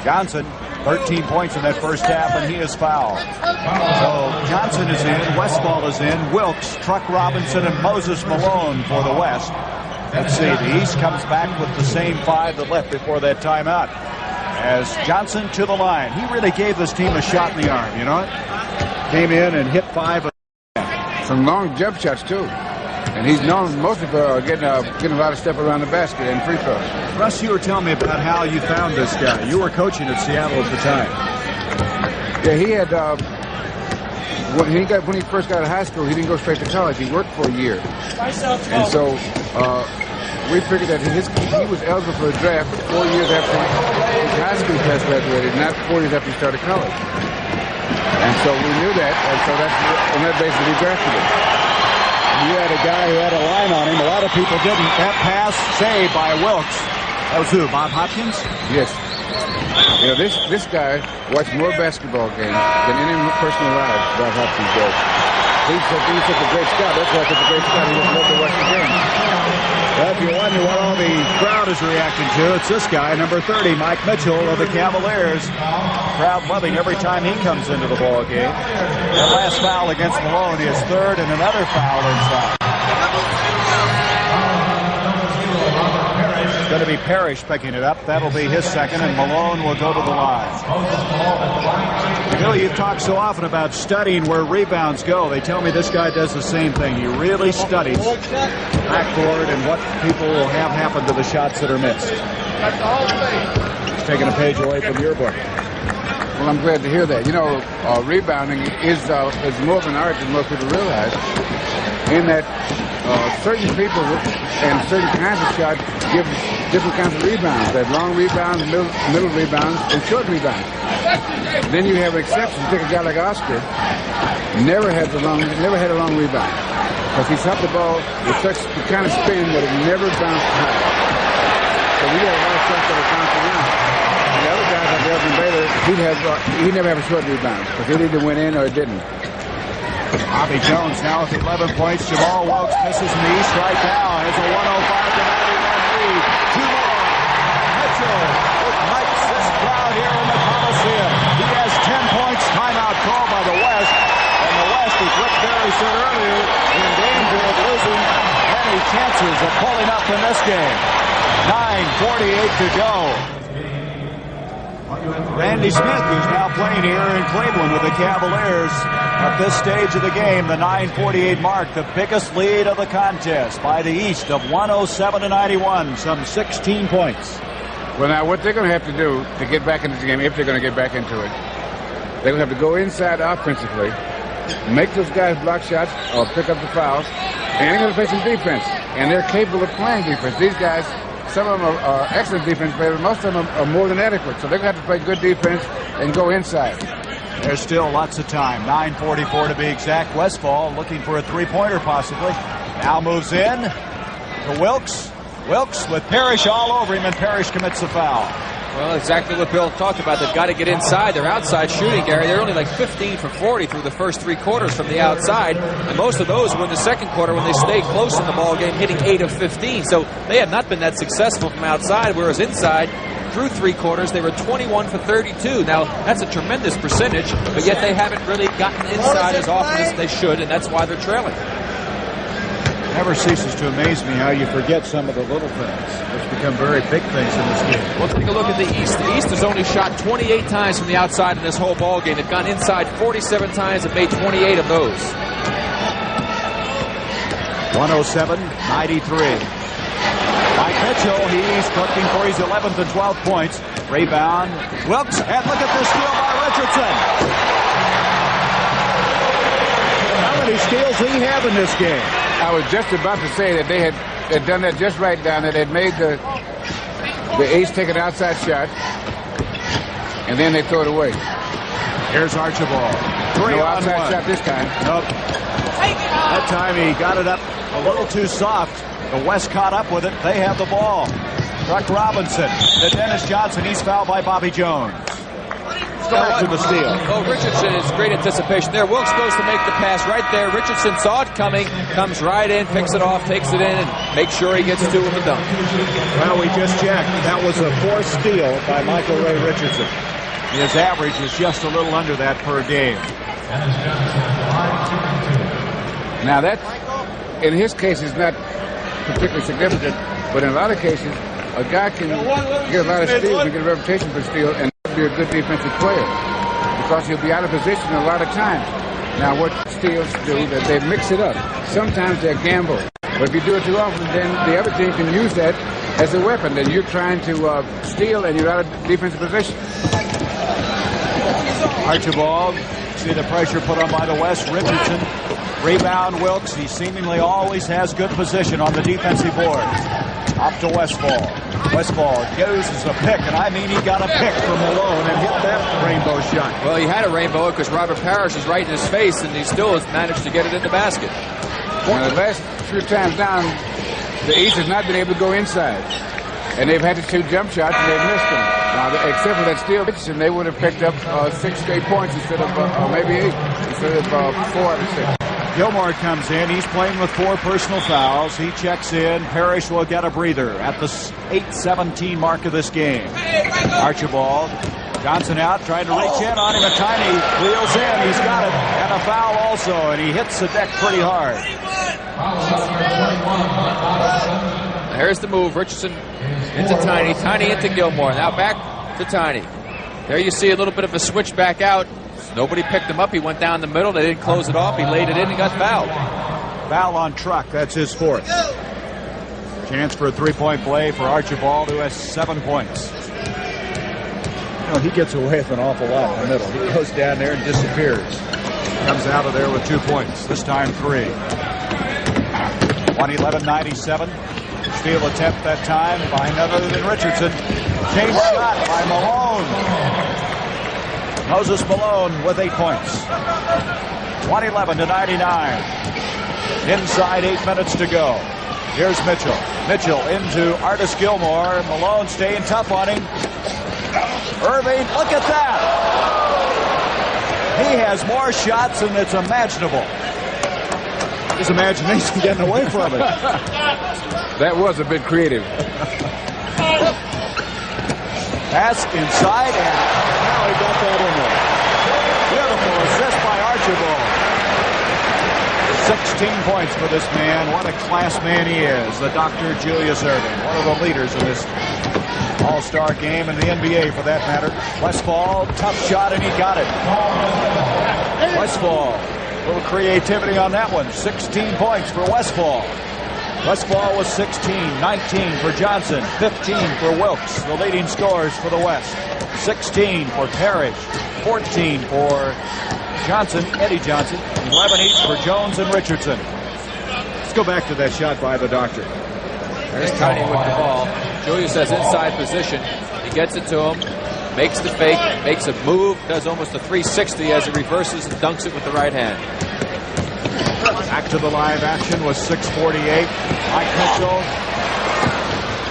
13 points in that first half, and he is fouled. So Johnson is in, Westphal is in, Wilkes, Truck Robinson, and Moses Malone for the West. Let's see, the East comes back with the same 5 that left before that timeout. As Johnson to the line. He really gave this team a shot in the arm, you know it? Came in and hit 5. Some long jump shots, too. And he's known mostly for getting a lot of stuff around the basket and free throws. Russ, you were telling me about how you found this guy. You were coaching at Seattle at the time. Yeah, he had... when he first got out of high school, he didn't go straight to college. He worked for a year. And so... we figured that he was eligible for the draft 4 years after his high school class graduated, not 4 years after he started college. And so we knew that, and so on that basis we drafted him. You had a guy who had a line on him. A lot of people didn't. That pass saved by Wilkes. That was who, Bob Hopkins? Yes. You know, this guy watched more basketball games than any person alive, Bob Hopkins does. He's such a great scout. That's why he's such a great scout. He just loved to watch the game. Well, if you wonder what all the crowd is reacting to, it's this guy, number 30, Mike Mitchell of the Cavaliers. Crowd loving every time he comes into the ball game. That last foul against Malone, his third, and another foul inside. It's going to be Parish picking it up. That'll be his second, and Malone will go to the line. Billy, you've talked so often about studying where rebounds go. They tell me this guy does the same thing. He really studies backboard and what people will have happen to the shots that are missed. He's taking a page away from your book. Well, I'm glad to hear that. You know, rebounding is more of an art than most people realize. In that certain people and certain kinds of shots give different kinds of rebounds. They have long rebounds, middle rebounds, and short rebounds. Then you have exceptions. Take a guy like Oscar, never had a long rebound because he shot the ball with such the kind of spin that it never bounced high. So we got a lot of shots that are bouncing around. And the other guys like Erving Baylor, he'd never have a short rebound because it either went in or it didn't. Bobby Jones now with 11 points. Jamal Wilkes misses in the East right now. Has a 105-91 lead. 2 more. Mitchell with Mike's this crowd here in the Coliseum. He has 10 points. Timeout called by the West. And the West, as Rick Barry said earlier, in danger of losing any chances of pulling up in this game. 9:48 to go. Randy Smith, who's now playing here in Cleveland with the Cavaliers at this stage of the game, the 9:48 mark, the biggest lead of the contest by the East of 107-91, some 16 points. Well, now what they're going to have to do to get back into the game, if they're going to get back into it, they're going to have to go inside offensively, make those guys block shots or pick up the fouls, and they're going to play some defense. And they're capable of playing defense. These guys, some of them are excellent defense players, most of them are more than adequate. So they're going to have to play good defense and go inside. There's still lots of time. 9:44 to be exact. Westphal looking for a three-pointer possibly. Now moves in to Wilkes. Wilkes with Parish all over him, and Parish commits the foul. Well, exactly what Bill talked about. They've got to get inside. They're outside shooting, Gary. They're only like 15 for 40 through the first 3 quarters from the outside. And most of those were in the second quarter when they stayed close in the ball game, hitting 8 of 15. So they have not been that successful from outside, whereas inside, through 3 quarters, they were 21 for 32. Now, that's a tremendous percentage, but yet they haven't really gotten inside as often as they should, and that's why they're trailing. Never ceases to amaze me how you forget some of the little things, which become very big things in this game. We'll take a look at the East. The East has only shot 28 times from the outside in this whole ball game. They've gone inside 47 times and made 28 of those. 107-93. Mike Mitchell, he's cooking for his 11th and 12th points. Rebound, Wilkes, and look at this steal by Richardson. How many steals did he have in this game? I was just about to say that they had done that just right down there. They'd made the ace take an outside shot, and then they throw it away. Here's Archibald. No outside shot this time. Nope. That time he got it up a little too soft. The West caught up with it. They have the ball. Buck Robinson to Dennis Johnson. He's fouled by Bobby Jones. Back to the steal. Oh, Richardson is great anticipation there. Wilkes goes to make the pass right there. Richardson saw it coming, comes right in, picks it off, takes it in, and makes sure he gets 2 with the dunk. Well, we just checked. That was a 4th steal by Michael Ray Richardson. His average is just a little under that per game. Now that, in his case, is not particularly significant, but in a lot of cases, a guy can get a lot of steals and get a reputation for steal and be a good defensive player because he'll be out of position a lot of times. Now, what steals do, that they mix it up. Sometimes they're gamble, but if you do it too often, then the other team can use that as a weapon. Then you're trying to steal and you're out of defensive position. Archibald, see the pressure put on by the West. Richardson, rebound Wilkes. He seemingly always has good position on the defensive board. Up to Westphal. Westphal uses a pick, and I mean he got a pick from Malone and hit that rainbow shot. Well, he had a rainbow because Robert Parish is right in his face, and he still has managed to get it in the basket. Well, the last few times down, the East has not been able to go inside, and they've had to shoot jump shots, and they've missed them. Now, except for that steal, Richardson, they would have picked up 6 straight points instead of maybe 8, instead of 4 out of 6. Gilmore comes in. He's playing with 4 personal fouls. He checks in. Parish will get a breather at the 8:17 mark of this game. Archibald. Johnson out, trying to reach in on him. A tiny wheels in. He's got it. And a foul also. And he hits the deck pretty hard. Here's the move. Richardson into Tiny. Tiny into Gilmore. Now back to Tiny. There you see a little bit of a switch back out. Nobody picked him up. He went down the middle. They didn't close it off. He laid it in and got fouled. Foul on Truck. That's his 4th. Chance for a 3-point play for Archibald, who has 7 points. You know, he gets away with an awful lot in the middle. He goes down there and disappears. Comes out of there with 2 points. This time 3. 111-97. Steal attempt that time by none other than Richardson. Change shot by Malone. Moses Malone with 8 points. 111-99. Inside 8 minutes to go. Here's Mitchell. Mitchell into Artis Gilmore. Malone staying tough on him. Erving, look at that. He has more shots than it's imaginable. His imagination getting away from it. That was a bit creative. Pass inside, and now he got that in there. Beautiful assist by Archibald. 16 points for this man. What a class man he is. The Dr. Julius Erving, one of the leaders in this all-star game in the NBA for that matter. Westphal, tough shot, and he got it. Westphal, a little creativity on that one. 16 points for Westphal. Westphal was 16, 19 for Johnson, 15 for Wilkes, the leading scorers for the West. 16 for Parish, 14 for Johnson, Eddie Johnson, 11 each for Jones and Richardson. Let's go back to that shot by the Doctor. There's Tiny with the ball. Julius has inside position. He gets it to him, makes the fake, makes a move, does almost a 360 as he reverses and dunks it with the right hand. Back to the live action with 6:48. Mike Mitchell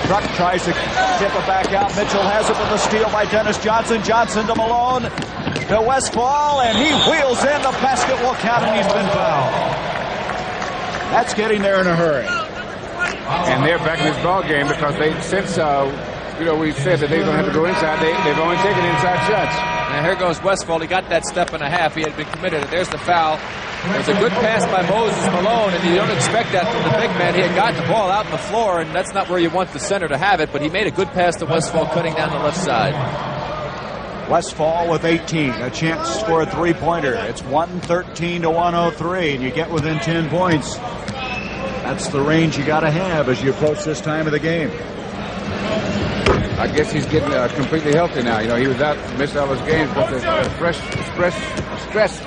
Truck tries to tip it back out. Mitchell has it with a steal by Dennis Johnson. Johnson to Malone. To Westphal, and he wheels in. The basket will count, and he's been fouled. That's getting there in a hurry. And they're back in this ball game because since we said that they don't have to go inside, they've only taken inside shots. And here goes Westphal. He got that step and a half. He had been committed. There's the foul. There's a good pass by Moses Malone, and you don't expect that from the big man. He had gotten the ball out on the floor, and that's not where you want the center to have it, but he made a good pass to Westphal cutting down the left side. Westphal with 18, a chance to score a three-pointer. It's 113 to 103, and you get within 10 points. That's the range you got to have as you approach this time of the game. I guess he's getting completely healthy now. You know, he was out, missed all his games with a stress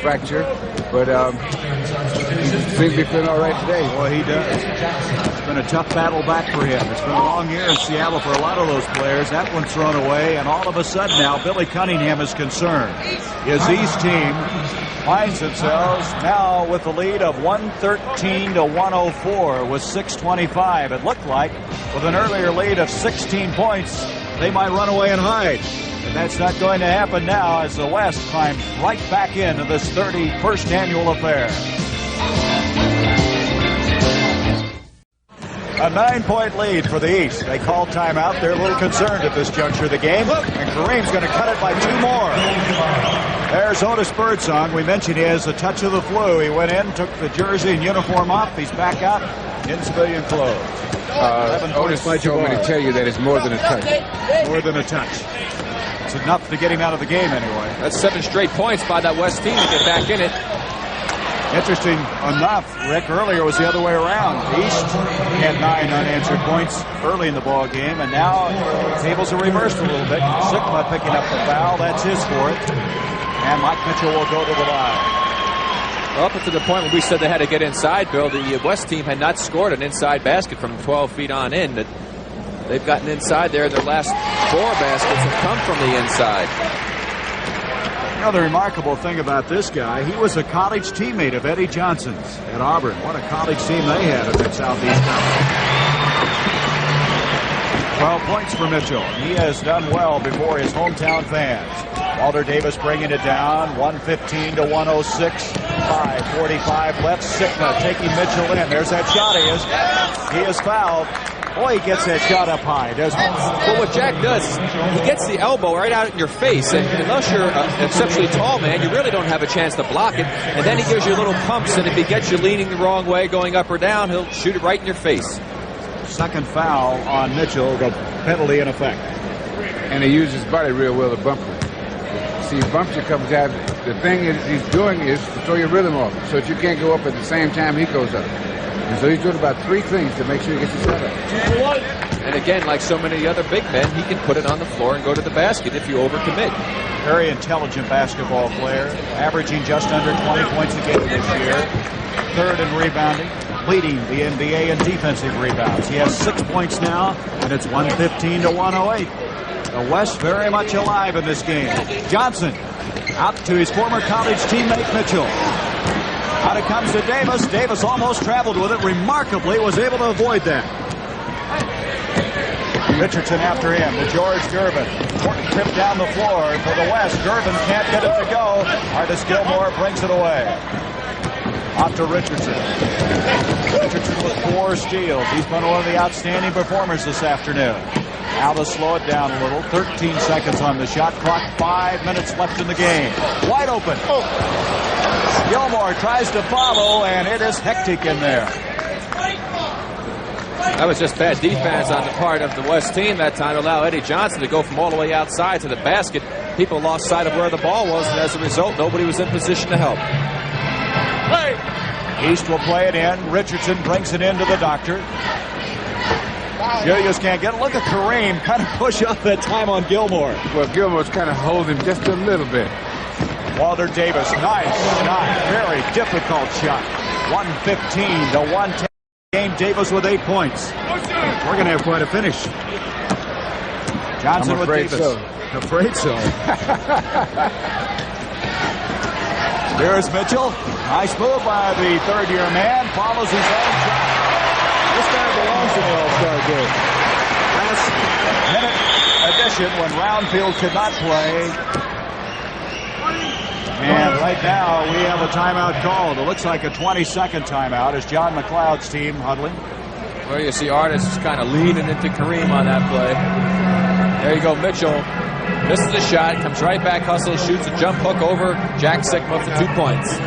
fracture, but he seems to be feeling all right today. Well, he does. It's been a tough battle back for him. It's been a long year in Seattle for a lot of those players. That one's thrown away, and all of a sudden now Billy Cunningham is concerned. His East team finds themselves now with the lead of 113 to 104 with 6:25. It looked like with an earlier lead of 16 points, they might run away and hide. And that's not going to happen now as the West climbs right back into this 31st annual affair. A 9-point lead for the East. They call timeout. They're a little concerned at this juncture of the game. And Kareem's going to cut it by 2 more. There's Otis Birdsong. We mentioned he has a touch of the flu. He went in, took the jersey and uniform off. He's back out in civilian clothes. Otis told me to tell you that it's more than a touch. More than a touch. It's enough to get him out of the game anyway. That's 7 straight points by that West team to get back in it. Interesting enough, Rick, earlier was the other way around. East had 9 unanswered points early in the ball game, and now tables are reversed a little bit. Sigma picking up the foul. That's his fourth. And Mike Mitchell will go to the line. Well, up to the point when we said they had to get inside, Bill, the West team had not scored an inside basket from 12 feet on in. That they've gotten inside there. Their last 4 baskets have come from the inside. You know, the remarkable thing about this guy, he was a college teammate of Eddie Johnson's at Auburn. What a college team they had at Southeast Conference. 12 points for Mitchell. He has done well before his hometown fans. Walter Davis bringing it down, 115 to 106. 5:45 left. Sigma taking Mitchell in. There's that shot. He is fouled. Boy, he gets that shot up high, doesn't he? Well, what Jack does, he gets the elbow right out in your face, and unless you're an exceptionally tall man, you really don't have a chance to block it, and then he gives you little pumps, and if he gets you leaning the wrong way, going up or down, he'll shoot it right in your face. Second foul on Mitchell, the penalty in effect. And he uses his body real well to bump you. See, bumps you comes out. The thing he's doing is to throw your rhythm off, so that you can't go up at the same time he goes up. And so he's doing about 3 things to make sure he gets his shot up. And again, like so many other big men, he can put it on the floor and go to the basket if you overcommit. Very intelligent basketball player, averaging just under 20 points a game this year. 3rd in rebounding, leading the NBA in defensive rebounds. He has 6 points now, and it's 115 to 108. The West very much alive in this game. Johnson out to his former college teammate Mitchell. Out it comes to Davis. Davis almost traveled with it. Remarkably was able to avoid that. Richardson after him to George Gervin. Important trip down the floor for the West. Gervin can't get it to go. Artis Gilmore brings it away. Off to Richardson. Richardson with 4 steals. He's been one of the outstanding performers this afternoon. Now to slow it down a little. 13 seconds on the shot clock. 5 minutes left in the game. Wide open. Gilmore tries to follow, and it is hectic in there. That was just bad defense on the part of the West team that time to allow Eddie Johnson to go from all the way outside to the basket. People lost sight of where the ball was, and as a result, nobody was in position to help. East will play it in. Richardson brings it into the doctor. Julius can't get it. Look at Kareem kind of push up that time on Gilmore. Well, Gilmore's kind of holding just a little bit. Walter Davis, nice shot. Very difficult shot. 115 to 110. Game Davis with 8 points. We're going to have quite a finish. Johnson with Davis. So. Afraid so. Here's Mitchell. Nice move by the 3rd-year man. Follows his own shot. This guy belongs in the All-Star game. last-minute addition when Roundfield could not play. And right now we have a timeout called. It looks like a 20-second timeout as John McLeod's team huddling. Well, you see Artis is kind of leaning into Kareem on that play. There you go, Mitchell. Misses the shot, comes right back, hustles, shoots a jump hook over Jack Sikma for 2 points.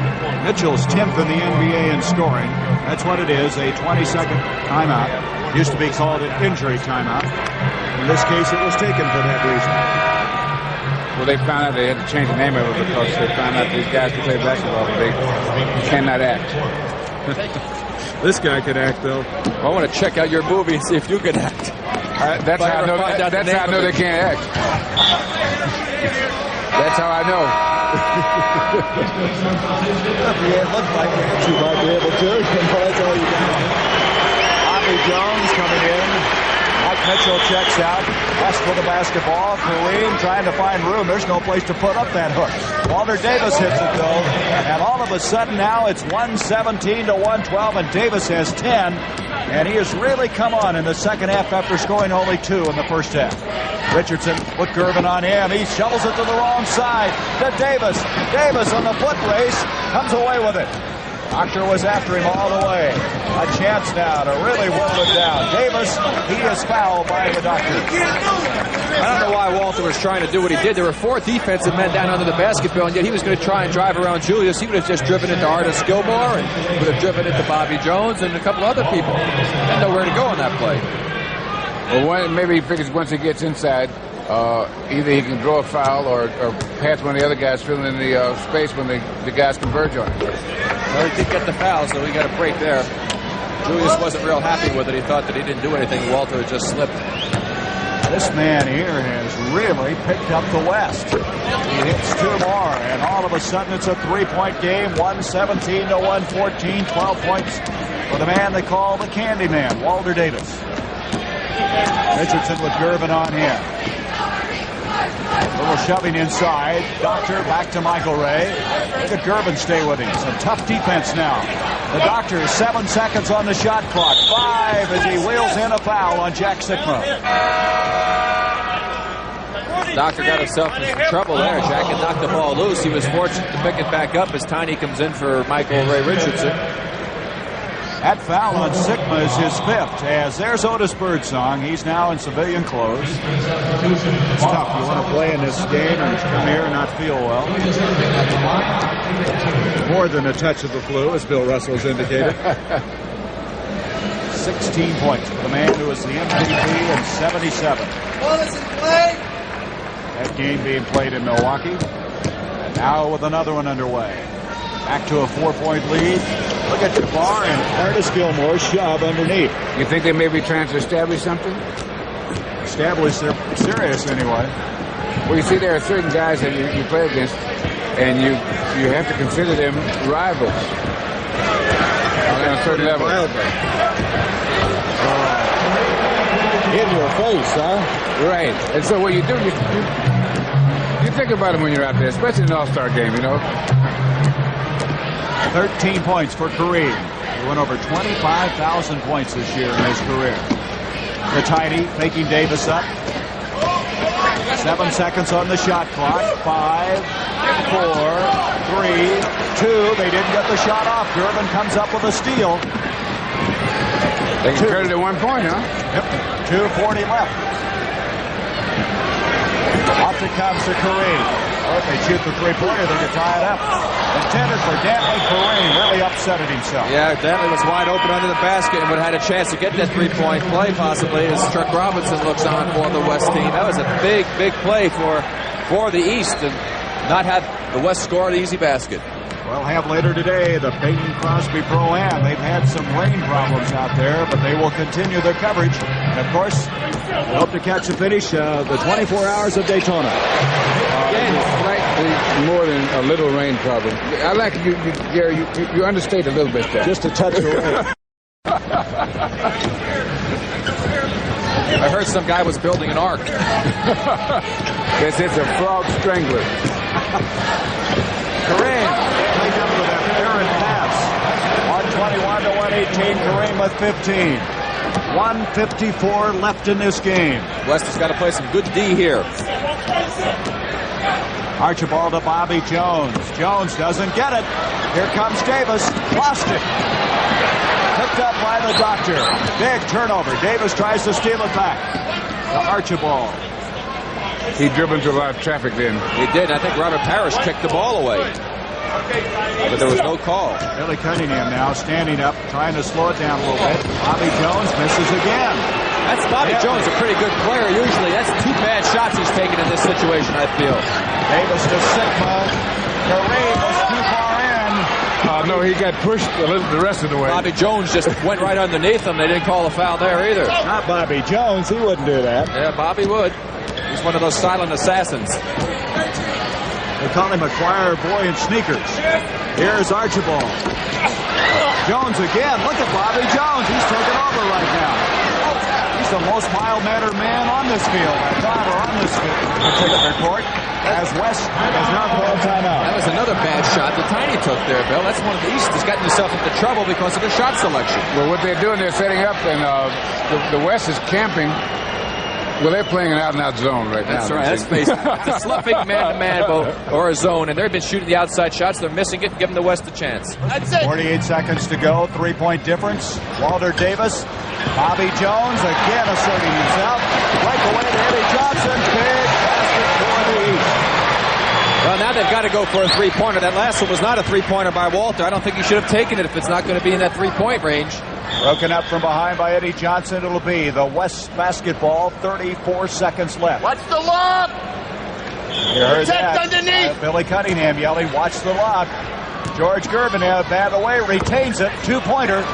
Mitchell's 10th in the NBA in scoring. That's what it is, a 20-second timeout. Used to be called an injury timeout. In this case, it was taken for that reason. Well, they found out they had to change the name of it because they found out these guys who play basketball, they cannot act. This guy can act, though. I want to check out your movie and see if you can act. That's how I know they can't act. That's how I know. It looked like you might be able to. That's all you got. Bobby Jones coming in. Mike Mitchell checks out. West with the basketball. Kareem trying to find room. There's no place to put up that hook. Walter Davis hits it, though. And all of a sudden now it's 117 to 112, and Davis has 10. And he has really come on in the second half after scoring only 2 in the first half. Richardson with Gervin on him. He shovels it to the wrong side to Davis. Davis on the foot race comes away with it. Doctor was after him all the way. A chance now to really whittle it down. Davis, he is fouled by the Doctor. I don't know why Walter was trying to do what he did. There were 4 defensive men down under the basketball, and yet he was going to try and drive around Julius. He would have just driven into Artis Gilmore and would have driven into Bobby Jones and a couple other people. Had nowhere to go on that play. Well, maybe he figures once he gets inside, either he can draw a foul or pass one of the other guys filling in the space when the guys converge on him. Well, he did get the foul, so he got a break there. Julius wasn't real happy with it. He thought that he didn't do anything. Walter had just slipped. This man here has really picked up the West. He hits 2 more, and all of a sudden it's a 3-point game, 117 to 114, 12 points for the man they call the Candyman, Walter Davis. Richardson with Gervin on him. A little shoving inside. Doctor back to Michael Ray. Look at Gervin stay with him. Some tough defense now. The Doctor, 7 seconds on the shot clock. 5 as he wheels in a foul on Jack Sikma. Doctor got himself in some trouble there. Jack had knocked the ball loose. He was fortunate to pick it back up as Tiny comes in for Michael Ray Richardson. That foul on Sikma is his 5th, as there's Otis Birdsong. He's now in civilian clothes. It's tough. You want to play in this game and come here and not feel well. More than a touch of the flu, as Bill Russell's indicated. 16 points for the man who was the MVP in 77. That game being played in Milwaukee. And now with another one underway. Back to a 4-point lead. Look at Jabbar and Artis Gilmore shove underneath. You think they may be trying to establish something? Establish they're serious anyway. Well, you see, there are certain guys that you play against, and you have to consider them rivals on a certain level. In your face, huh? Right. And so what you do, you think about them when you're out there, especially in an all-star game, you know. 13 points for Kareem. He went over 25,000 points this year in his career. The Tiny faking Davis up. 7 seconds on the shot clock. 5, 4, 3, 2. They didn't get the shot off. Gervin comes up with a steal. They converted it at 1 point, huh? Yep. 2:40 left. Off it comes to Kareem. Oh, if they shoot the 3-pointer, they can tie it up. Intended for Dantley. Kareem really upsetted himself. Yeah, Dantley was wide open under the basket and would have had a chance to get that 3-point play possibly as Chuck Robinson looks on for the West team. That was a big, big play for the East and not have the West score the easy basket. We'll have later today the Peyton Crosby Pro-Am. They've had some rain problems out there, but they will continue their coverage. And, of course, we hope to catch a finish the 24 Hours of Daytona. Slightly more than a little rain problem. I like you Gary, you understate a little bit there. Just a touch of rain. I heard some guy was building an ark. Guess it's a frog strangler. Kareem played up with that errant pass. 121 to 118. Kareem with 15. 1:54 left in this game. West has got to play some good D here. Archibald to Bobby Jones. Jones doesn't get it. Here comes Davis. Lost it. Picked up by the doctor. Big turnover. Davis tries to steal it back to Archibald. He dribbled into a lot of traffic then. He did. I think Robert Parish kicked the ball away. But there was no call. Billy Cunningham now standing up, trying to slow it down a little bit. Bobby Jones misses again. That's Bobby Jones, a pretty good player usually. That's 2 bad shots he's taken in this situation, I feel. Davis to Sigma. Kareem was too far in. No, he got pushed the rest of the way. Bobby Jones just went right underneath him. They didn't call a foul there either. Not Bobby Jones. He wouldn't do that. Yeah, Bobby would. He's one of those silent assassins. They call him a choir boy in sneakers. Here's Archibald. Jones again. Look at Bobby Jones. He's taking over right now. He's the most mild-mannered man on this field. On this particular court. As West has now called timeout. That was another bad shot that Tiny took there, Bill. That's one of the East has gotten himself into trouble because of the shot selection. Well, what they're doing, they're setting up, and the West is camping. Well, they're playing an out-and-out zone right now. That's right. Let's face it. It's a sloughing man-to-man or a zone, and they've been shooting the outside shots. They're missing it, giving the West a chance. That's it. 48 seconds to go. 3-point difference. Walter Davis. Bobby Jones again asserting himself. Breakaway to Eddie Johnson. Big basket for the East. Well, now they've got to go for a three-pointer. That last one was not a three-pointer by Walter. I don't think he should have taken it if it's not going to be in that three-point range. Broken up from behind by Eddie Johnson. It'll be the West basketball. 34 seconds left. Watch the lob. Protect underneath. Billy Cunningham yelling, watch the lob. George Gervin out of the way, retains it. 2-pointer.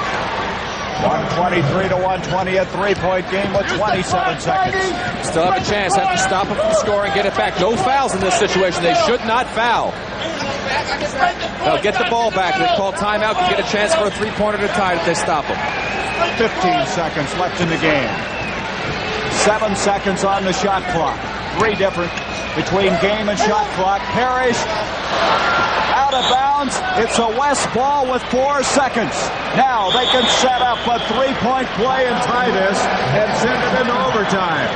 123 to 120, a 3-point game with 27 seconds. Still have a chance. Have to stop him from scoring, get it back. No fouls in this situation. They should not foul. They'll get the ball back. They call timeout to get a chance for a three-pointer to tie if they stop them. 15 seconds left in the game. 7 seconds on the shot clock. 3 different between game and shot clock. Parish out of bounds. It's a West ball with 4 seconds. Now they can set up a 3-point play and tie this and send it into overtime.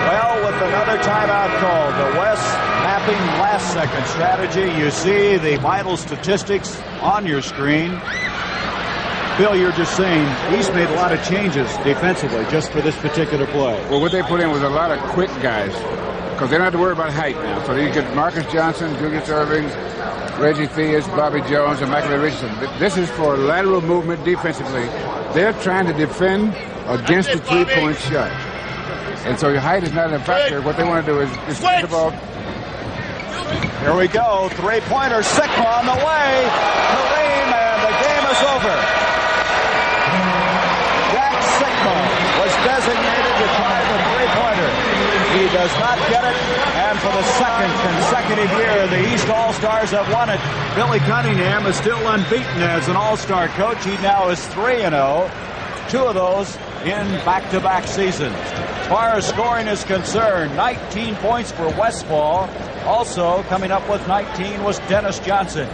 Well, with another timeout called, the West mapping last-second strategy. You see the vital statistics on your screen. Bill, you're just saying East made a lot of changes defensively just for this particular play. Well, what they put in was a lot of quick guys because they don't have to worry about height now. So you get Marcus Johnson, Julius Erving, Reggie Theus, Bobby Jones, and Michael Richardson. This is for lateral movement defensively. They're trying to defend against the three-point shot. And so your height is not a factor. What they want to do is just get the ball. Here we go. 3-pointer. Sigma on the way. Kareem, and the game is over. Jack Sigma was designated to try the 3-pointer. He does not get it. And for the second consecutive year, the East All-Stars have won it. Billy Cunningham is still unbeaten as an All-Star coach. He now is 3-0. 2 of those in back-to-back seasons. As far as scoring is concerned, 19 points for Westphal. Also coming up with 19 was Dennis Johnson.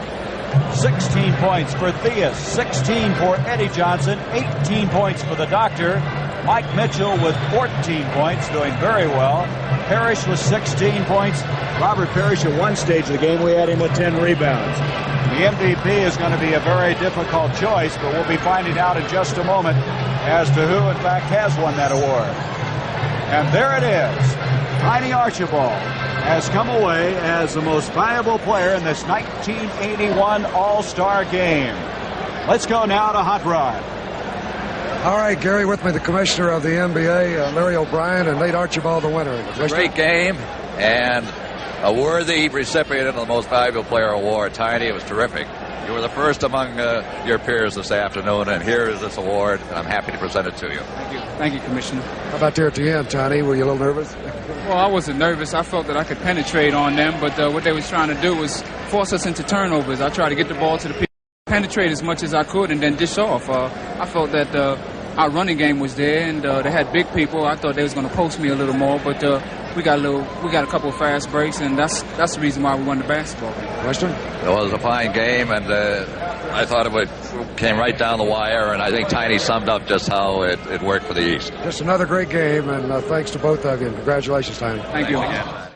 16 points for Theus, 16 for Eddie Johnson, 18 points for the Doctor. Mike Mitchell with 14 points, doing very well. Parish with 16 points. Robert Parish at one stage of the game, we had him with 10 rebounds. The MVP is going to be a very difficult choice, but we'll be finding out in just a moment as to who, in fact, has won that award. And there it is. Tiny Archibald has come away as the most valuable player in this 1981 All-Star game. Let's go now to Hot Rod. All right, Gary, with me, the commissioner of the NBA, Larry O'Brien, and Nate Archibald, the winner. It was a great game and a worthy recipient of the Most Valuable Player Award. Tiny, it was terrific. You were the first among your peers this afternoon, and here is this award, and I'm happy to present it to you. Thank you. Thank you, Commissioner. How about there at the end, Tiny? Were you a little nervous? Well, I wasn't nervous. I felt that I could penetrate on them, but what they was trying to do was force us into turnovers. I tried to get the ball to the people, penetrate as much as I could, and then dish off. I felt that our running game was there, and they had big people. I thought they was going to post me a little more, but we got a couple of fast breaks, and that's the reason why we won the basketball game. Western? It was a fine game, and I thought it came right down the wire, and I think Tiny summed up just how it worked for the East. Just another great game, and thanks to both of you. Congratulations, Tiny. Thank you.